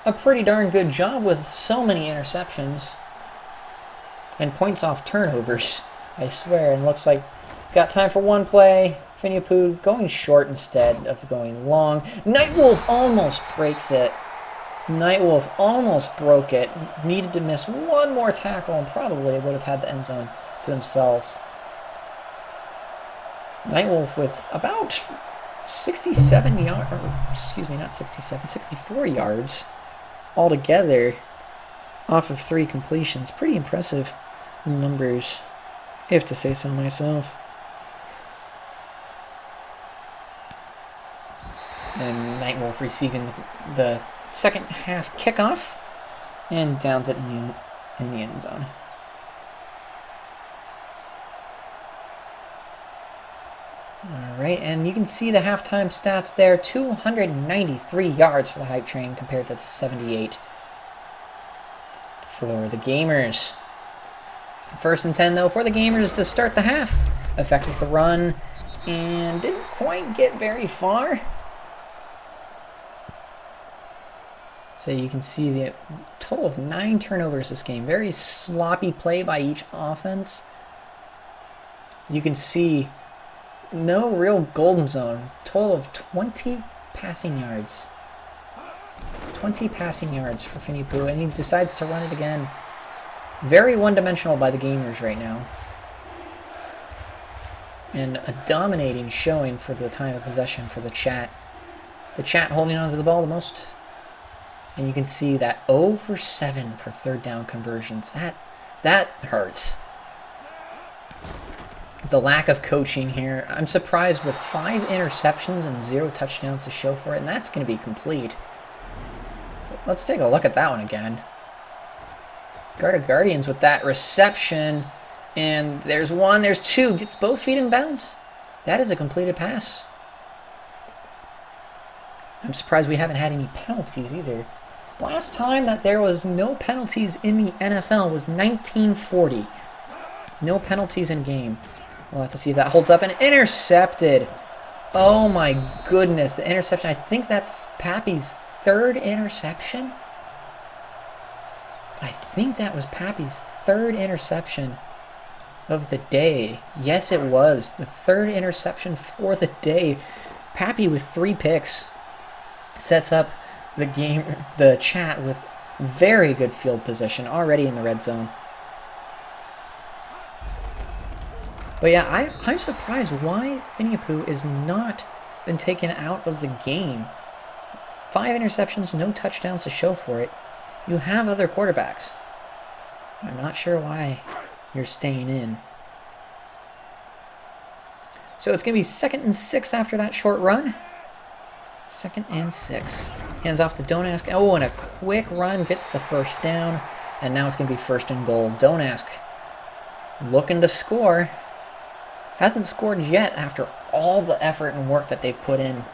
a pretty darn good job with so many interceptions and points off turnovers, I swear. And looks like got time for one play. Phiniapoo going short instead of going long. Nightwolf almost breaks it. Nightwolf almost broke it. Needed to miss one more tackle and probably would have had the end zone to themselves. Nightwolf with about 67 yards, excuse me, not 67, 64 yards altogether off of 3 completions. Pretty impressive numbers, if to say so myself. And Nightwolf receiving the second half kickoff and downs it in the end zone. Alright, and you can see the halftime stats there. 293 yards for the hype train compared to 78 for the Gamers. 1st and 10, though, for the Gamers to start the half. Effective the run and didn't quite get very far. So you can see the total of 9 turnovers this game. Very sloppy play by each offense. You can see no real golden zone. Total of 20 passing yards. 20 passing yards for Phiniapoo, and he decides to run it again. Very one-dimensional by the Gamers right now. And a dominating showing for the time of possession for the chat. The chat holding on to the ball the most. And you can see that 0 for 7 for 3rd down conversions. That hurts. The lack of coaching here. I'm surprised with 5 interceptions and 0 touchdowns to show for it, and that's going to be complete. Let's take a look at that one again. Guardians with that reception. And there's 1, there's 2. Gets both feet in bounds. That is a completed pass. I'm surprised we haven't had any penalties either. Last time that there was no penalties in the NFL was 1940. No penalties in game. We'll have to see if that holds up. And intercepted. Oh my goodness. The interception. I think that's Pappy's 3rd interception. I think that was Pappy's 3rd interception of the day. Yes, it was. The 3rd interception for the day. Pappy with 3 picks. Sets up the chat with very good field position already in the red zone. But yeah, I'm surprised why Phiniapoo is not been taken out of the game. 5 interceptions, no touchdowns to show for it. You have other quarterbacks. I'm not sure why you're staying in. So it's going to be 2nd and 6 after that short run. 2nd and 6. Hands off to Don't Ask. Oh, and a quick run gets the 1st down. And now it's going to be 1st and goal. Don't Ask looking to score. Hasn't scored yet after all the effort and work that they've put in.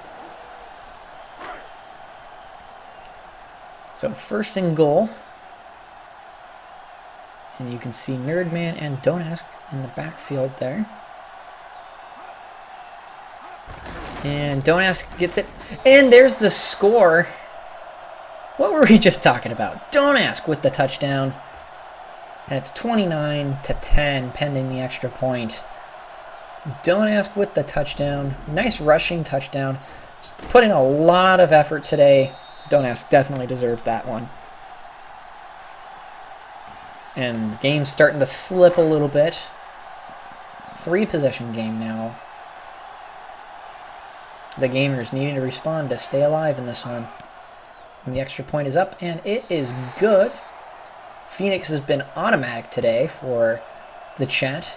So 1st and goal. And you can see Nerdman and Don't Ask in the backfield there. And Don't Ask gets it. And there's the score. What were we just talking about? Don't Ask with the touchdown. And it's 29-10 pending the extra point. Don't Ask with the touchdown. Nice rushing touchdown. Put in a lot of effort today. Don't Ask definitely deserved that one. And the game's starting to slip a little bit. 3-possession game now. The Gamers needing to respond to stay alive in this one. And the extra point is up, and it is good. Phoenix has been automatic today for the chat.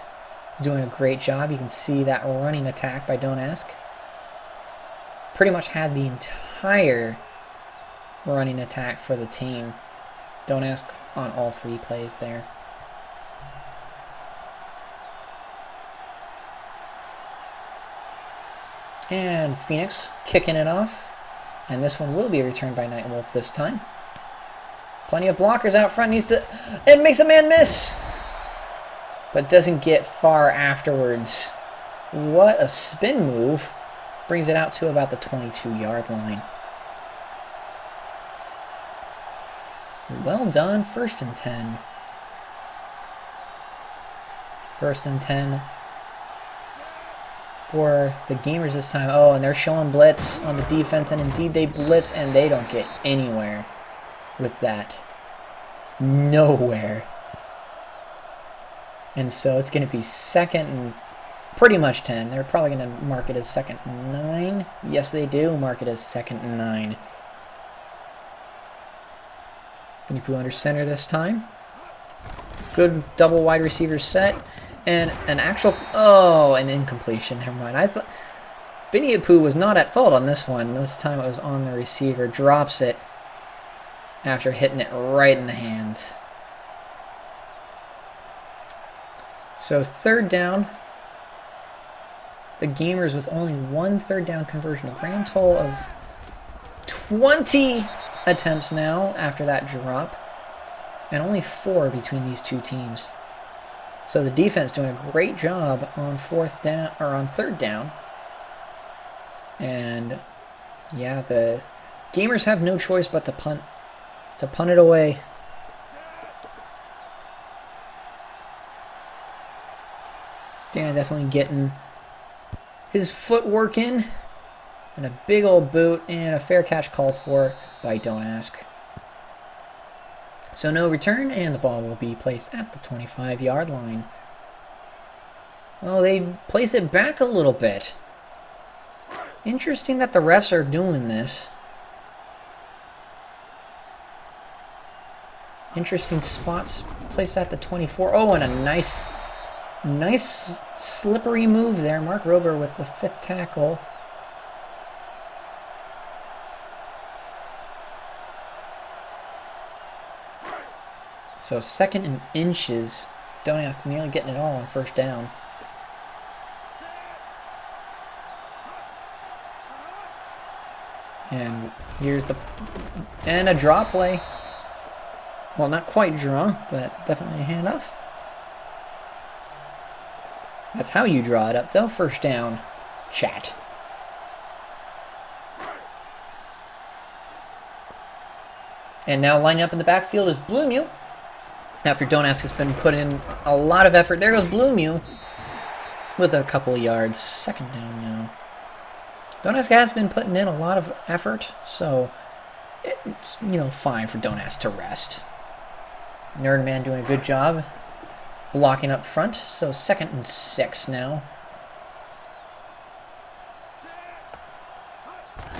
Doing a great job. You can see that running attack by Don't Ask. Pretty much had the entire running attack for the team. Don't Ask on all 3 plays there. And Phoenix kicking it off. And this one will be returned by Nightwolf this time. Plenty of blockers out front. Needs to... And makes a man miss! But doesn't get far afterwards. What a spin move. Brings it out to about the 22-yard line. Well done. 1st and 10. 1st and 10 for the Gamers this time. Oh, and they're showing blitz on the defense, and indeed they blitz, and they don't get anywhere with that. Nowhere. And so it's going to be 2nd and pretty much 10. They're probably going to mark it as 2nd and 9. Yes, they do. Mark it as 2nd and 9. Poo under center this time. Good double wide receiver set. And an actual... Oh, an incompletion. Never mind. I thought... Poo was not at fault on this one. This time it was on the receiver. Drops it after hitting it right in the hands. So 3rd down. The Gamers with only 1 3rd down conversion. A grand total of 20 attempts now after that drop. And only 4 between these 2 teams. So the defense doing a great job on 4th down or on 3rd down. And yeah, the Gamers have no choice but to punt it away. Dan definitely getting his footwork in. And a big old boot and a fair catch called for by Don't Ask. So no return, and the ball will be placed at the 25-yard line. Oh, they place it back a little bit. Interesting that the refs are doing this. Interesting spots. Placed at the 24. Oh, and a nice slippery move there. Mark Rober with the 5th tackle. So 2nd and inches. Don't Ask to nearly getting it all on 1st down. And here's and a draw play. Well, not quite draw, but definitely a handoff. That's how you draw it up, though. 1st down. Chat. And now lining up in the backfield is Bloomew. After Don't Ask has been put in a lot of effort. There goes Bloomew with a couple of yards. 2nd down now. Don't Ask has been putting in a lot of effort, so it's, fine for Don't Ask to rest. Nerdman doing a good job blocking up front. So 2nd and 6 now.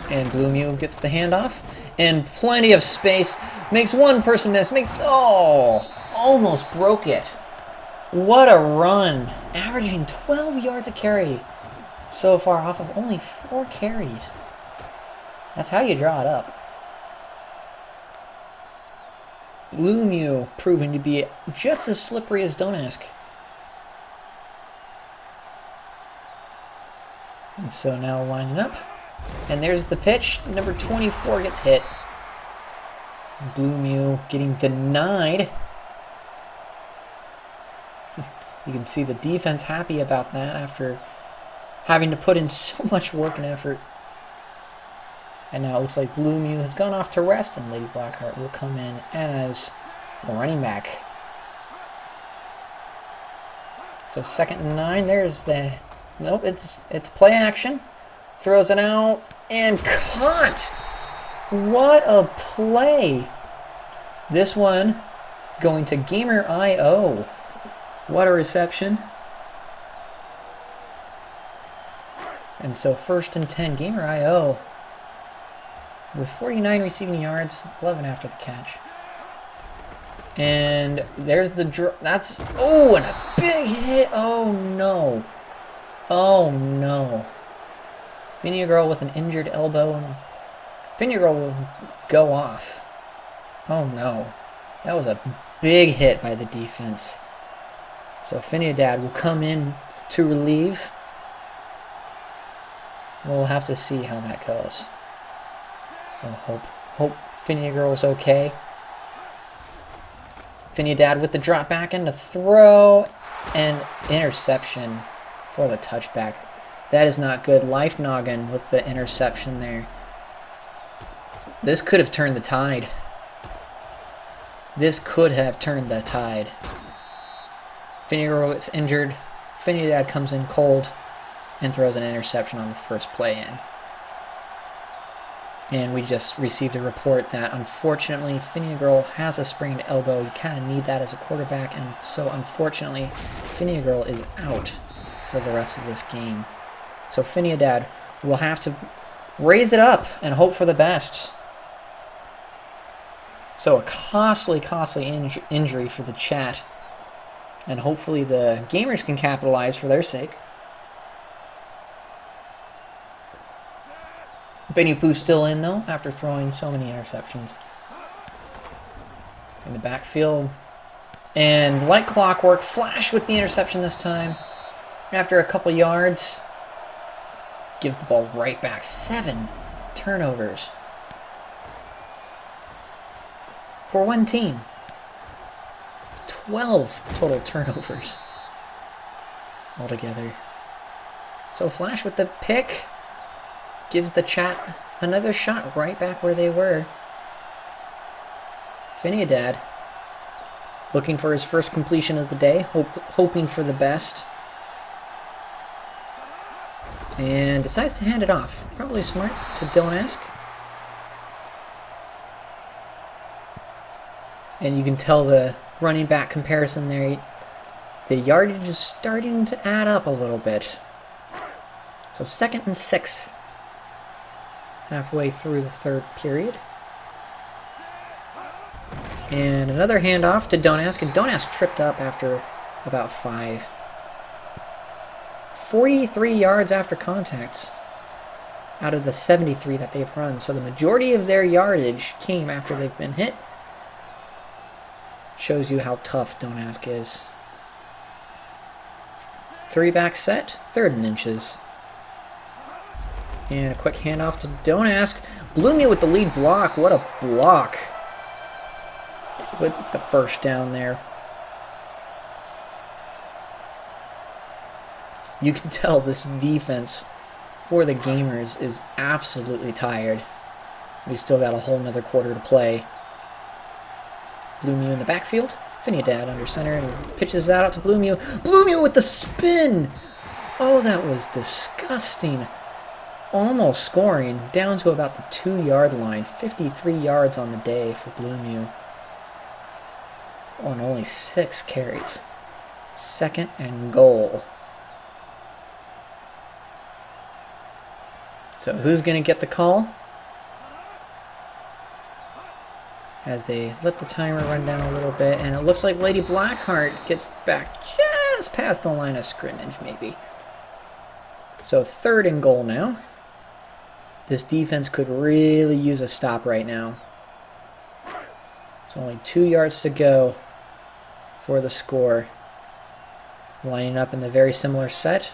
And Bloomew gets the handoff. And plenty of space. Makes one person miss. Almost broke it. What a run. Averaging 12 yards a carry so far off of only 4 carries. That's how you draw it up. Bloomew proving to be just as slippery as Don't Ask. And so now lining up. And there's the pitch. Number 24 gets hit. Bloomew getting denied. You can see the defense happy about that after having to put in so much work and effort. And now it looks like Blue Mew has gone off to rest, and Lady Blackheart will come in as running back. So 2nd and 9. There's the... Nope, it's play action. Throws it out and caught. What a play. This one going to Gamer IO. What a reception. And so 1st and 10, Gamer IO with 49 receiving yards, 11 after the catch. And there's the drop. That's, oh, and a big hit. Oh, no. Oh, no. Phinia Girl with an injured elbow. And Phinia Girl will go off. Oh, no. That was a big hit by the defense. So Phinia Dad will come in to relieve. We'll have to see how that goes. So hope Phinia Girl's okay. Phinia Dad with the drop back and the throw and interception for the touchback. That is not good. Life Noggin with the interception there. This could have turned the tide. This could have turned the tide. Phinia Girl gets injured. Phinia Dad comes in cold and throws an interception on the first play in. And we just received a report that, unfortunately, Phinia Girl has a sprained elbow. You kind of need that as a quarterback, and so, unfortunately, Phinia Girl is out for the rest of this game. So Phinia Dad will have to raise it up and hope for the best. So a costly injury for the chat. And hopefully the gamers can capitalize for their sake. Benny Pooh's still in, though, after throwing so many interceptions. In the backfield. And like clockwork, Flash with the interception this time. After a couple yards. Gives the ball right back. 7 turnovers. For one team. 12 total turnovers. Altogether. So Flash with the pick. Gives the chat another shot right back where they were. Phinia Dad looking for his first completion of the day, hoping for the best. And decides to hand it off. Probably smart to Don't Ask. And you can tell the running back comparison there. The yardage is starting to add up a little bit. So 2nd and 6. Halfway through the 3rd period. And another handoff to Don't Ask. And Don't Ask tripped up after about 5. 43 yards after contact out of the 73 that they've run. So the majority of their yardage came after they've been hit. Shows you how tough Don't Ask is. 3-back set, 3rd and inches. And a quick handoff to Don't Ask. Blue Mew with the lead block. What a block. With the first down there. You can tell this defense for the gamers is absolutely tired. We still got a whole nother quarter to play. Blue Mew in the backfield. Phinia Dad under center and pitches that out to Blue Mew. Blue Mew with the spin! Oh, that was disgusting. Almost scoring down to about the 2-yard line. 53 yards on the day for Blue Mew. On only 6 carries. 2nd and goal. So who's going to get the call? As they let the timer run down a little bit. And it looks like Lady Blackheart gets back just past the line of scrimmage, maybe. So 3rd and goal now. This defense could really use a stop right now. It's only 2 yards to go for the score. Lining up in the very similar set.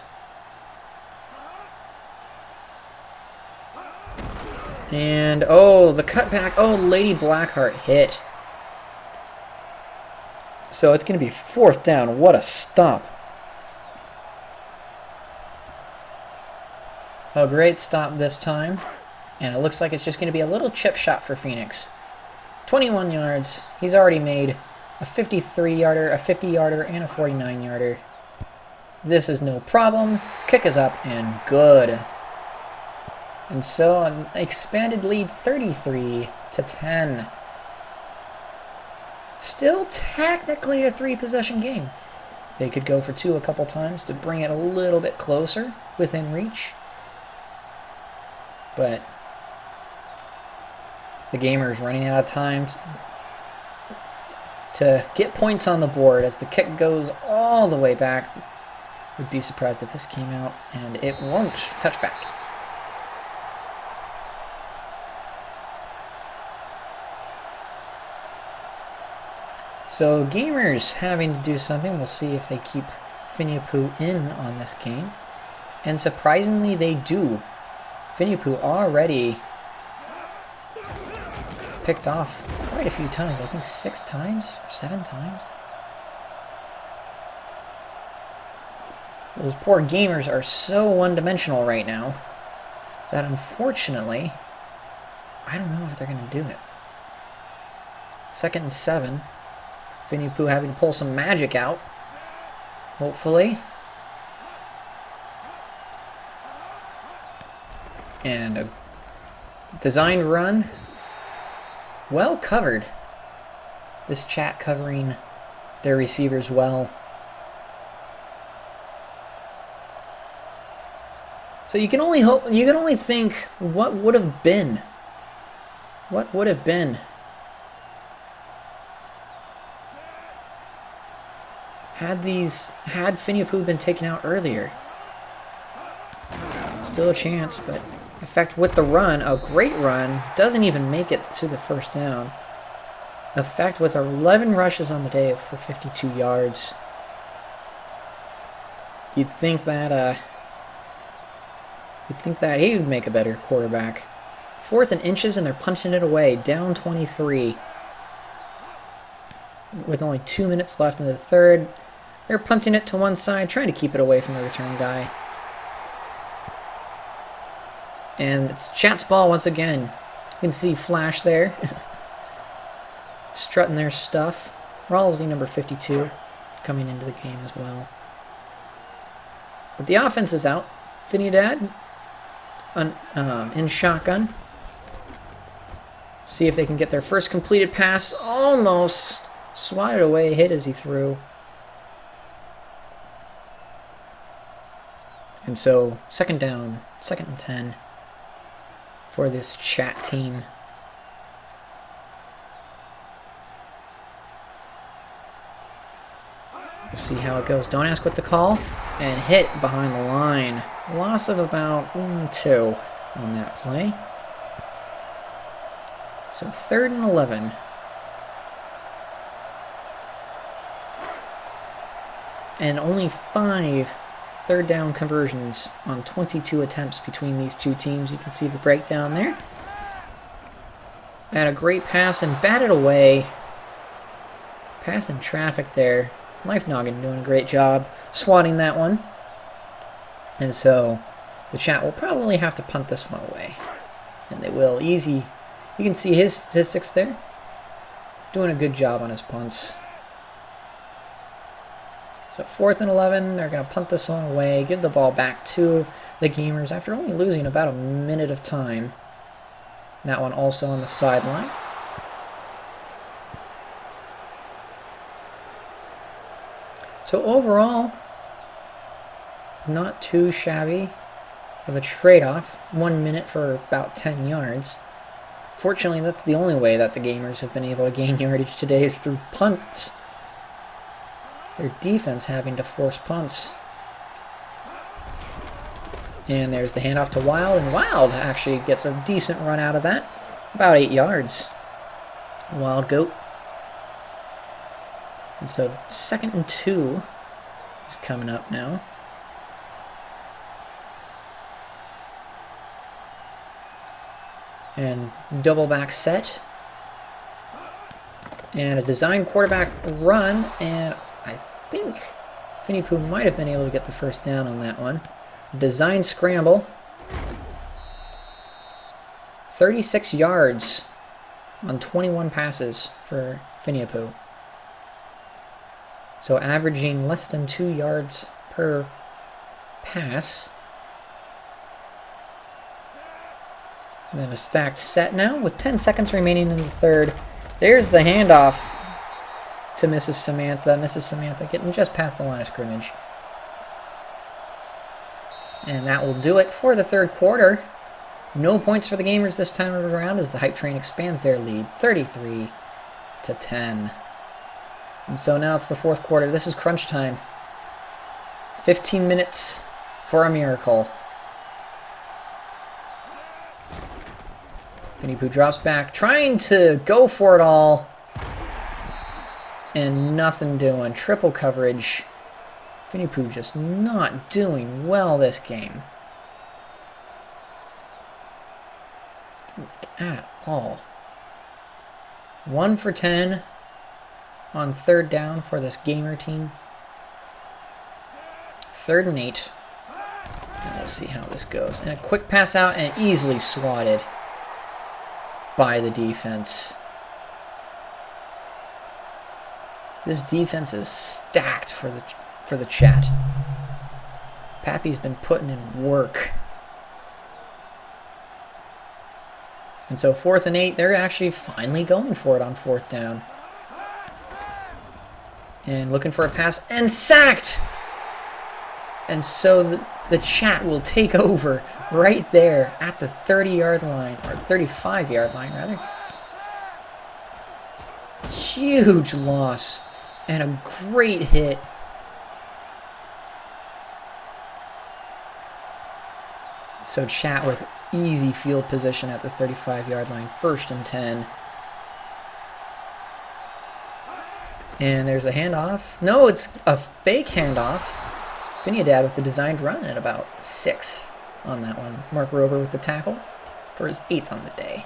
And, oh, the cutback. Oh, Lady Blackheart hit. So it's going to be 4th down. What a stop. A great stop this time. And it looks like it's just going to be a little chip shot for Phoenix. 21 yards. He's already made a 53-yarder, a 50-yarder, and a 49-yarder. This is no problem. Kick is up and good. And so an expanded lead 33-10. Still technically a 3-possession game. They could go for 2 a couple times to bring it a little bit closer within reach. But the Gamers running out of time to get points on the board as the kick goes all the way back. Would be surprised if this came out, and it won't. Touchback. So Gamers having to do something. We'll see if they keep Finipoo in on this game. And surprisingly they do. Finipoo already picked off quite a few times. I think 6 times or 7 times. Those poor Gamers are so one-dimensional right now that unfortunately, I don't know if they're going to do it. 2nd and 7. Finipoo having to pull some magic out. Hopefully. And a designed run. Well covered. This chat covering their receivers well. So you can only hope, you can only think what would have been. What would have been? Had Finipoo been taken out earlier. Still a chance, but Effect with the run, a great run, doesn't even make it to the first down. Effect with 11 rushes on the day for 52 yards. You'd think that he would make a better quarterback. 4th and inches, and they're punching it away, down 23. With only 2 minutes left in the third, they're punting it to one side, trying to keep it away from the return guy. And it's Chat's ball once again. You can see Flash there. Strutting their stuff. Rawlsey, number 52, coming into the game as well. But the offense is out. Finidad in shotgun. See if they can get their first completed pass. Almost swatted away, hit as he threw. And so, 2nd down, 2nd and 10 for this Chat team. We'll see how it goes. Don't ask what the call. And hit behind the line. Loss of about 2 on that play. So 3rd and 11. And only 5 third down conversions on 22 attempts between these two teams. You can see the breakdown there. Had a great pass and batted away. Pass in traffic there. Life Noggin doing a great job swatting that one. And so the Chat will probably have to punt this one away. And they will. Easy. You can see his statistics there. Doing a good job on his punts. So 4th and 11, they're going to punt this one away, give the ball back to the Gamers after only losing about a minute of time. That one also on the sideline. So overall, not too shabby of a trade-off. 1 minute for about 10 yards. Fortunately, that's the only way that the Gamers have been able to gain yardage today is through punts. Their defense having to force punts. And there's the handoff to Wild, and Wild actually gets a decent run out of that. About 8 yards. Wild goat. And so 2nd and 2 is coming up now. And double back set. And a design quarterback run, and I think Finipoo might have been able to get the first down on that one. Design scramble. 36 yards on 21 passes for Finiapu. So averaging less than 2 yards per pass. And then a stacked set now with 10 seconds remaining in the third. There's the handoff to Mrs. Samantha. Mrs. Samantha getting just past the line of scrimmage. And that will do it for the third quarter. No points for the Gamers this time around as the Hype Train expands their lead 33-10. And so now it's the fourth quarter. This is crunch time. 15 minutes for a miracle. Finiapu drops back, trying to go for it all. And nothing doing. Triple coverage. Finiapu just not doing well this game. At all. 1 for 10 on third down for this Gamer team. 3rd and 8. And we'll see how this goes. And a quick pass out and easily swatted by the defense. This defense is stacked for the Chat. Pappy's been putting in work. And so 4th and 8, they're actually finally going for it on 4th down. And looking for a pass and sacked! And so the Chat will take over right there at the 30-yard line, or 35-yard line rather. Huge loss and a great hit. So Chat with easy field position at the 35-yard line, 1st and 10. And there's a handoff. No, it's a fake handoff. Finiadad with the designed run at about 6 on that one. Mark Rober with the tackle for his 8th on the day.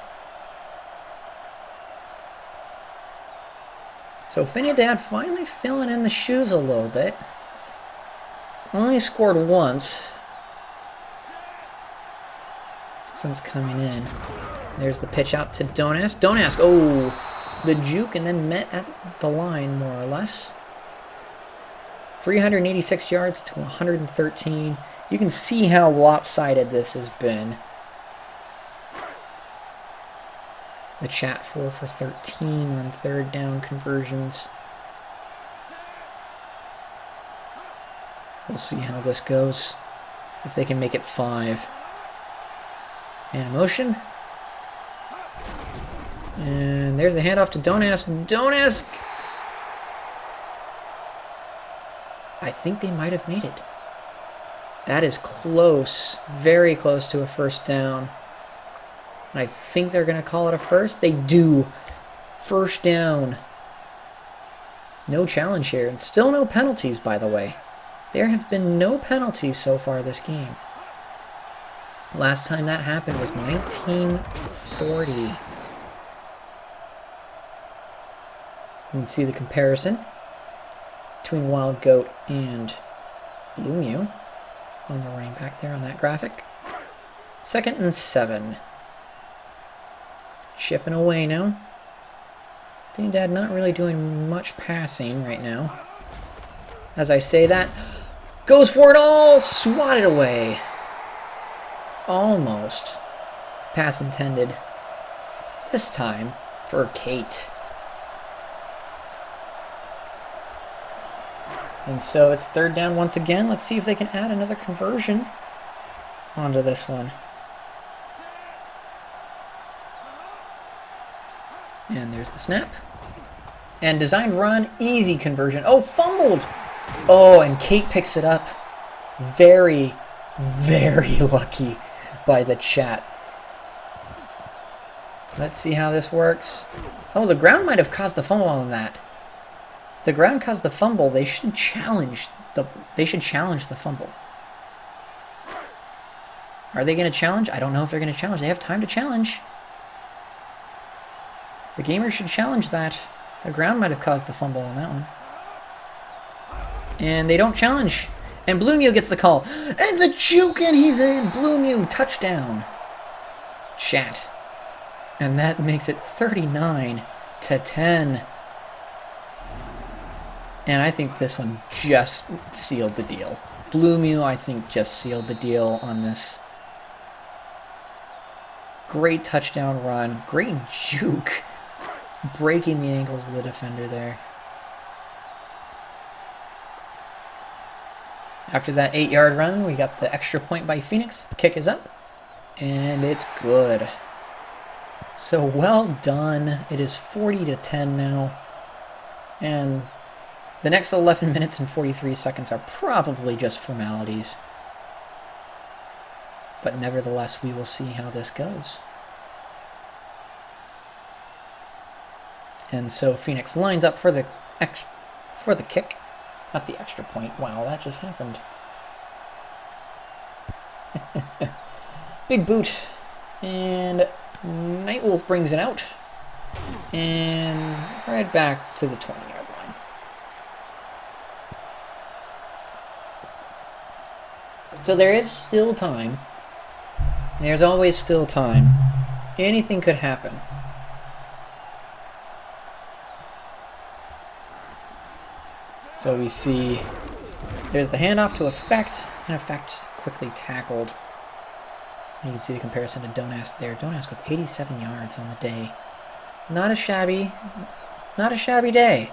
So Finiadad finally filling in the shoes a little bit. Only scored once since coming in. There's the pitch out to Donask. Donask, oh, the juke and then met at the line more or less. 386 yards to 113. You can see how lopsided this has been. The Chat 4 for 13 on 3rd down conversions. We'll see how this goes. If they can make it 5. And motion. And there's a handoff to Donask. Donask! I think they might have made it. That is close. Very close to a 1st down. And I think they're going to call it a first. They do. 1st down. No challenge here. And still no penalties, by the way. There have been no penalties so far this game. Last time that happened was 1940. You can see the comparison between Wild Goat and Blue Mew on the running back there on that graphic. 2nd and 7. Shipping away now. Finiadad not really doing much passing right now. As I say that, goes for it all, swatted away. Almost. Pass intended. This time for Kate. And so it's 3rd down once again. Let's see if they can add another conversion onto this one. And there's the snap. And designed run, easy conversion. Oh, fumbled! Oh, and Kate picks it up. Very, very lucky by the Chat. Let's see how this works. Oh, the ground might have caused the fumble on that. The ground caused the fumble. They should challenge the fumble. Are they going to challenge? I don't know if they're going to challenge. They have time to challenge. The Gamers should challenge that. The ground might have caused the fumble on that one. And they don't challenge. And Blue Mew gets the call. And the juke, and he's in. Blue Mew, touchdown. Chat And that makes it 39-10. And I think this one just sealed the deal. Blue Mew, I think, just sealed the deal on this. Great touchdown run. Great juke. Breaking the ankles of the defender there. After that 8-yard run, we got the extra point by Phoenix. The kick is up. And it's good. So well done. It is 40-10 now. And the next 11 minutes and 43 seconds are probably just formalities. But nevertheless, we will see how this goes. And so Phoenix lines up for the kick. Not the extra point. Wow, that just happened. Big boot. And Nightwolf brings it out. And right back to the 20-yard line. So there is still time. There's always still time. Anything could happen. So we see there's the handoff to Effect, and Effect quickly tackled. You can see the comparison to Don't Ask there. Don't Ask with 87 yards on the day. Not a shabby day.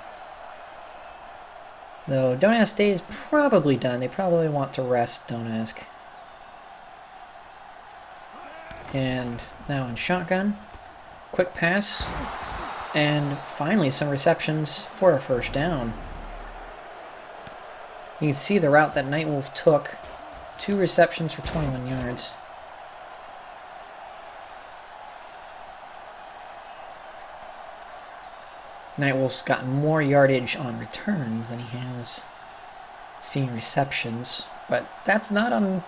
Though Don't Ask day is probably done. They probably want to rest Don't Ask. And now in shotgun, quick pass, and finally some receptions for a first down. You can see the route that Nightwolf took. 2 receptions for 21 yards. Nightwolf's gotten more yardage on returns than he has seen receptions, but that's not on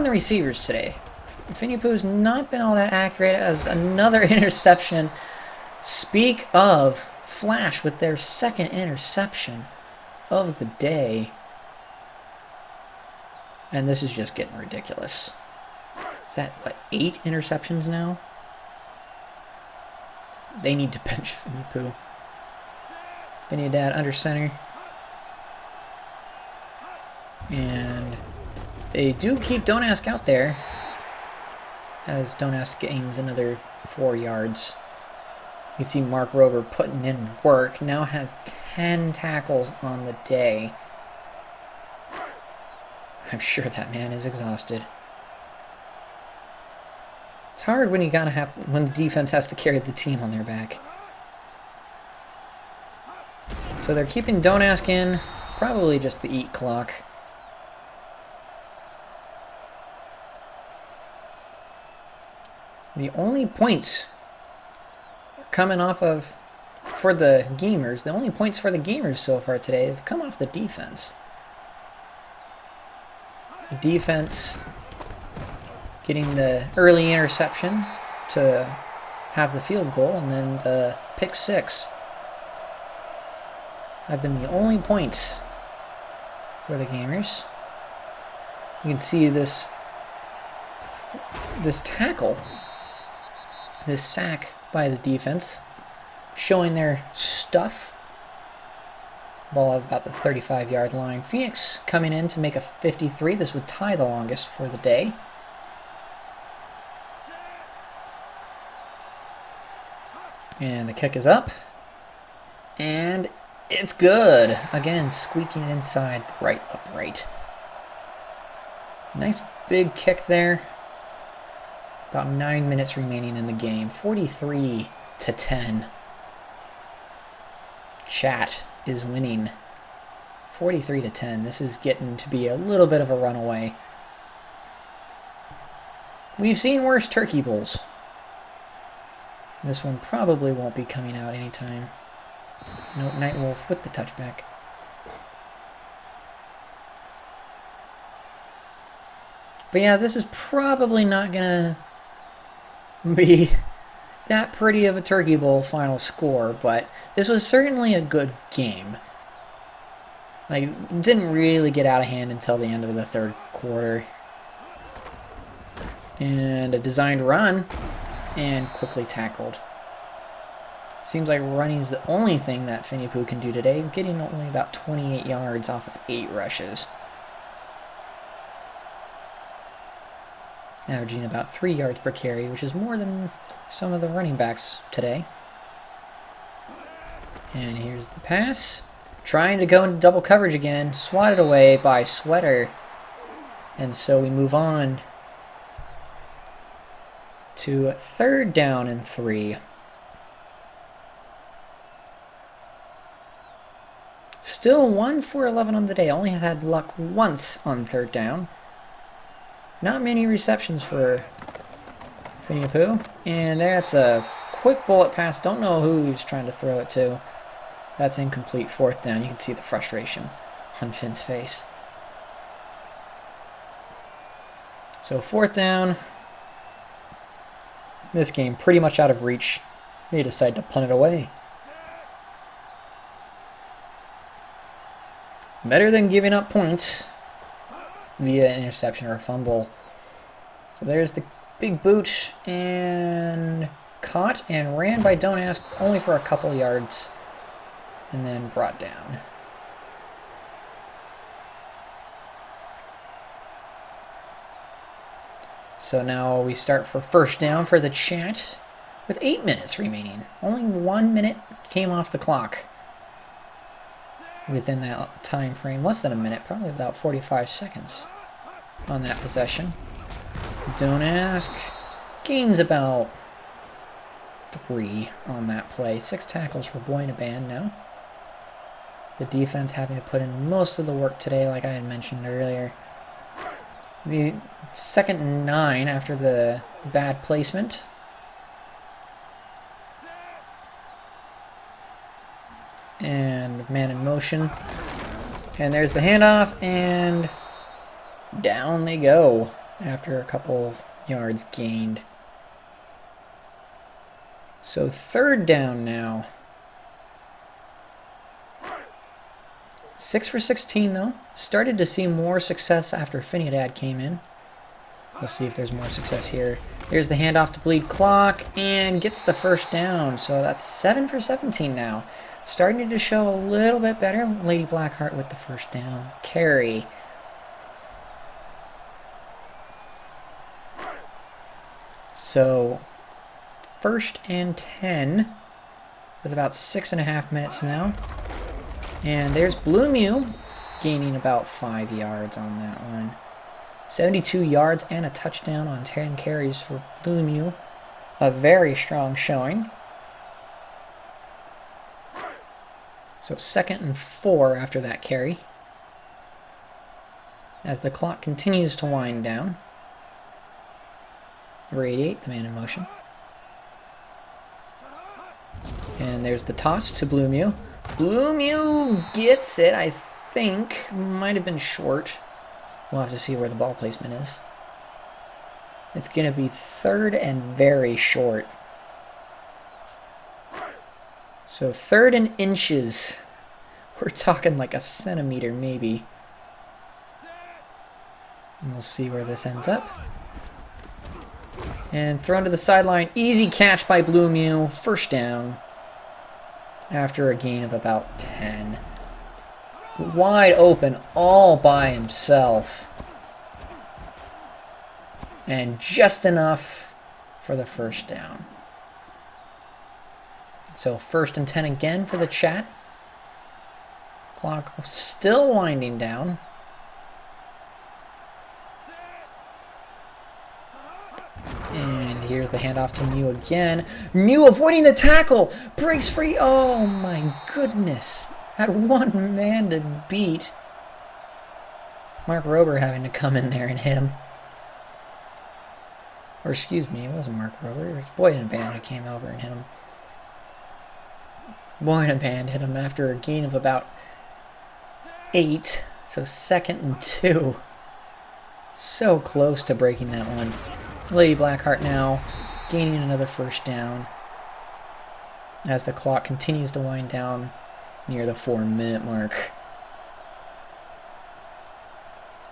the receivers today. Finny-Pooh's not been all that accurate as another interception. Speak of Flash with their second interception of the day. And this is just getting ridiculous. Is that, what, 8 interceptions now? They need to bench Finny-Pooh. Finny-Dad under center. And they do keep Don't Ask out there, as Don't Ask gains another 4 yards. You see Mark Rober putting in work. Now has 10 tackles on the day. I'm sure that man is exhausted. It's hard when when the defense has to carry the team on their back. So they're keeping Don't Ask in, probably just to eat clock. The only points coming off of, for the Gamers, the only points for the Gamers so far today have come off the defense. The defense getting the early interception to have the field goal, and then the pick 6 have been the only points for the Gamers. You can see this tackle, this sack by the defense, showing their stuff. Ball at about the 35-yard line. Phoenix coming in to make a 53. This would tie the longest for the day. And the kick is up. And it's good. Again, squeaking inside the right upright. Nice big kick there. About 9 minutes remaining in the game. 43-10. Chat is winning 43-10. This is getting to be a little bit of a runaway. We've seen worse turkey bowls. This one probably won't be coming out anytime. Nope, Nightwolf with the touchback. But yeah, this is probably not gonna be that pretty of a turkey bowl final score, but this was certainly a good game. Like, it didn't really get out of hand until the end of the third quarter. And a designed run and quickly tackled. Seems like running is the only thing that Phinippoo can do today, getting only about 28 yards off of 8 rushes. Averaging about 3 yards per carry, which is more than some of the running backs today. And here's the pass. Trying to go into double coverage again. Swatted away by Sweater. And so we move on to 3rd down and 3. Still 1 for 11 on the day. Only had luck once on 3rd down. Not many receptions for Phinippoo. And that's a quick bullet pass. Don't know who he's trying to throw it to. That's incomplete. 4th down. You can see the frustration on Finn's face. So 4th down. This game pretty much out of reach. They decide to punt it away. Better than giving up points via an interception or a fumble. So there's the big boot, and caught and ran by Don't Ask, only for a couple yards, and then brought down. So now we start for 1st down for the chat with 8 minutes remaining. Only 1 minute came off the clock within that time frame. Less than a minute, probably about 45 seconds on that possession. Don't Ask gains about 3 on that play. 6 tackles for Boynaban now. The defense having to put in most of the work today, like I had mentioned earlier. The 2nd and 9 after the bad placement. And man in motion. And there's the handoff, and down they go after a couple of yards gained. So 3rd down now. 6 for 16 though. Started to see more success after Finidad came in. Let's see if there's more success here. Here's the handoff to bleed clock and gets the 1st down. So that's 7 for 17 now. Starting to show a little bit better. Lady Blackheart with the 1st down carry. So 1st and 10 with about 6.5 minutes now. And there's Blue Mew gaining about 5 yards on that one. 72 yards and a touchdown on 10 carries for Blue Mew. A very strong showing. So 2nd and 4 after that carry. As the clock continues to wind down. Number 88, the man in motion. And there's the toss to Blue Mew. Blue Mew gets it, I think. Might have been short. We'll have to see where the ball placement is. It's going to be 3rd and very short. So 3rd and inches. We're talking like a centimeter maybe. And we'll see where this ends up. And thrown to the sideline. Easy catch by Blue Mew. 1st down. After a gain of about 10. Wide open all by himself. And just enough for the 1st down. So 1st and 10 again for the chat. Clock still winding down. And here's the handoff to Mew again. Mew avoiding the tackle. Breaks free. Oh my goodness. Had one man to beat. Mark Rober having to come in there and hit him. Or excuse me, it wasn't Mark Rober. It was Boynaban who came over and hit him. Boynaban hit him after a gain of about 8. So 2nd and 2. So close to breaking that one. Lady Blackheart now gaining another 1st down as the clock continues to wind down near the 4-minute mark.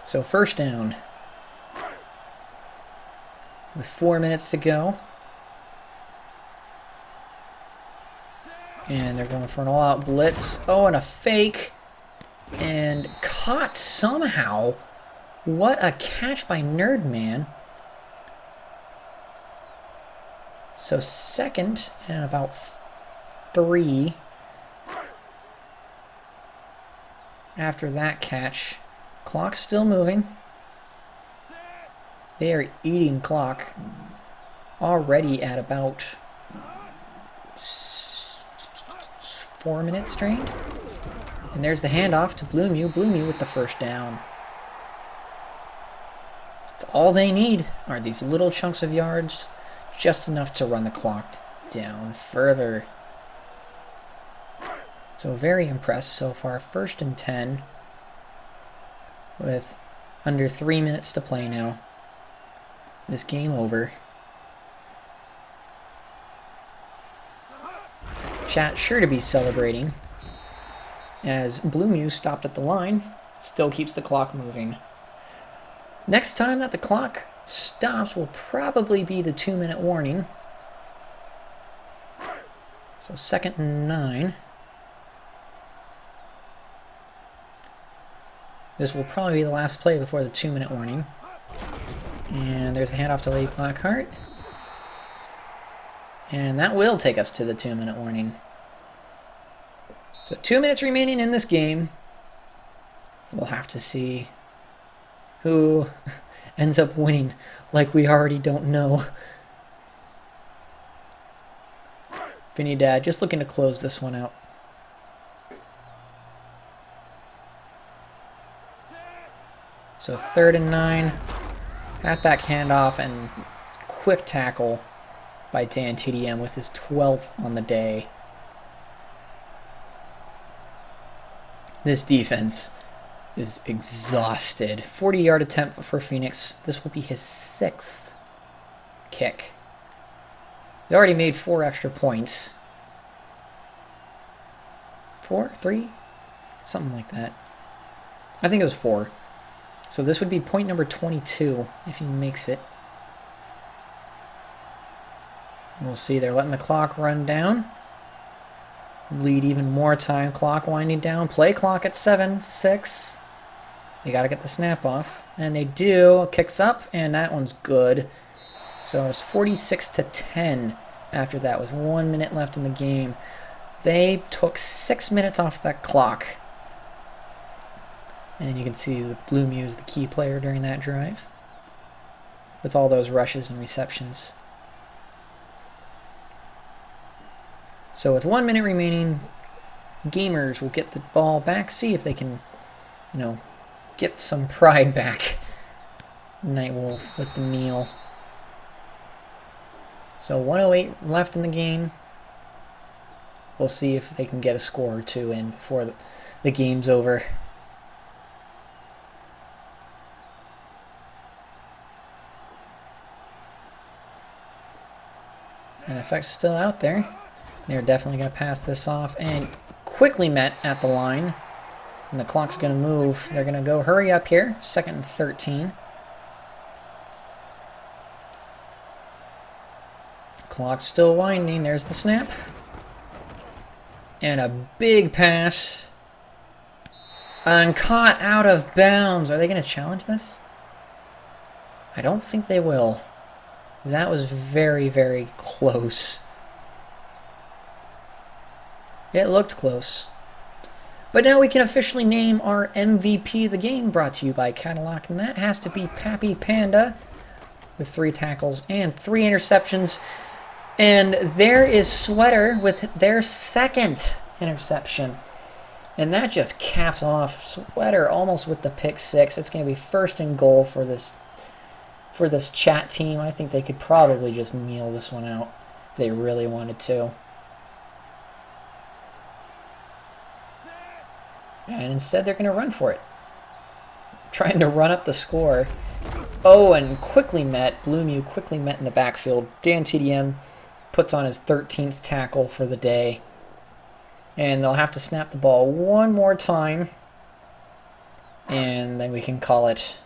So 1st down with 4 minutes to go. And they're going for an all-out blitz. Oh, and a fake. And caught somehow. What a catch by Nerdman. So second and about 3 after that catch. Clock's still moving. They are eating clock. Already at about 4 minutes drained. And there's the handoff to Bloomew. Bloomew with the first down. It's all they need are these little chunks of yards, just enough to run the clock down further. So very impressed so far. 1st and 10 with under 3 minutes to play now. This game over. Chat sure to be celebrating as Bloomew stopped at the line. Still keeps the clock moving. Next time that the clock stops will probably be the 2-minute warning. So 2nd and 9. This will probably be the last play before the 2-minute warning. And there's the handoff to Lady Blackheart. And that will take us to the 2-minute warning. So 2 minutes remaining in this game. We'll have to see who ends up winning, like we already don't know. Vinny Dad just looking to close this one out. So 3rd and 9. Halfback handoff and quick tackle by Dan TDM with his 12th on the day. This defense is exhausted. 40-yard attempt for Phoenix. This will be his 6th kick. He's already made 4 extra points. 4? 3? Something like that. I think it was 4. So this would be point number 22 if he makes it. We'll see. They're letting the clock run down. Lead even more time. Clock winding down. Play clock at 7, 6. They got to get the snap off. And they do. Kicks up, and that one's good. So it's 46-10 after that with 1 minute left in the game. They took 6 minutes off that clock. And you can see the Bloomew is the key player during that drive with all those rushes and receptions. So with 1 minute remaining, Gamers will get the ball back, see if they can, get some pride back. Nightwolf with the kneel. So 1:08 left in the game. We'll see if they can get a score or two in before the game's over. And effect's still out there. They're definitely going to pass this off and quickly met at the line. And the clock's going to move. They're going to go hurry up here. 2nd and 13. Clock's still winding. There's the snap. And a big pass. And caught out of bounds. Are they going to challenge this? I don't think they will. That was very, very close. It looked close. But now we can officially name our MVP of the game, brought to you by Cadillac, and that has to be Pappy Panda with 3 tackles and 3 interceptions. And there is Sweater with their 2nd interception. And that just caps off Sweater almost with the pick 6. It's going to be 1st and goal for this chat team. I think they could probably just kneel this one out if they really wanted to. And instead they're going to run for it. Trying to run up the score. Oh, and quickly met. Bloomew quickly met in the backfield. Dan TDM puts on his 13th tackle for the day. And they'll have to snap the ball one more time. And then we can call it.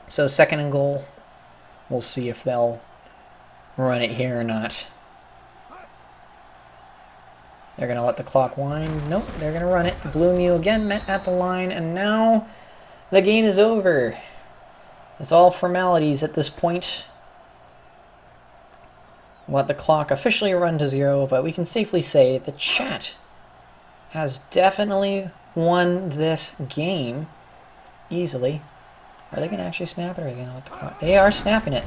So 2nd and goal. We'll see if they'll run it here or not. They're going to let the clock wind. Nope, they're going to run it. Blue Mew again met at the line, and now the game is over. It's all formalities at this point. Let the clock officially run to 0, but we can safely say the chat has definitely won this game easily. Are they going to actually snap it, or are they going to let the clock? They are snapping it.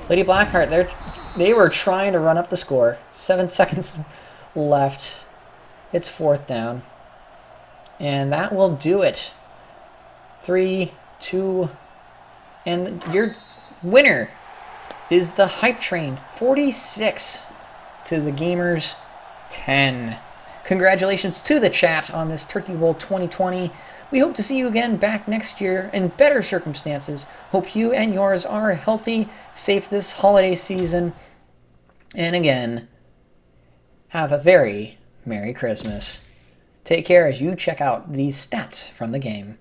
Lady Blackheart, they were trying to run up the score. 7 seconds left. It's 4th down. And that will do it. 3, 2, and your winner is the Hype Train, 46 to the Gamers 10. Congratulations to the chat on this Turkey Bowl 2020. We hope to see you again back next year in better circumstances. Hope you and yours are healthy, safe this holiday season. And again, have a very Merry Christmas. Take care as you check out these stats from the game.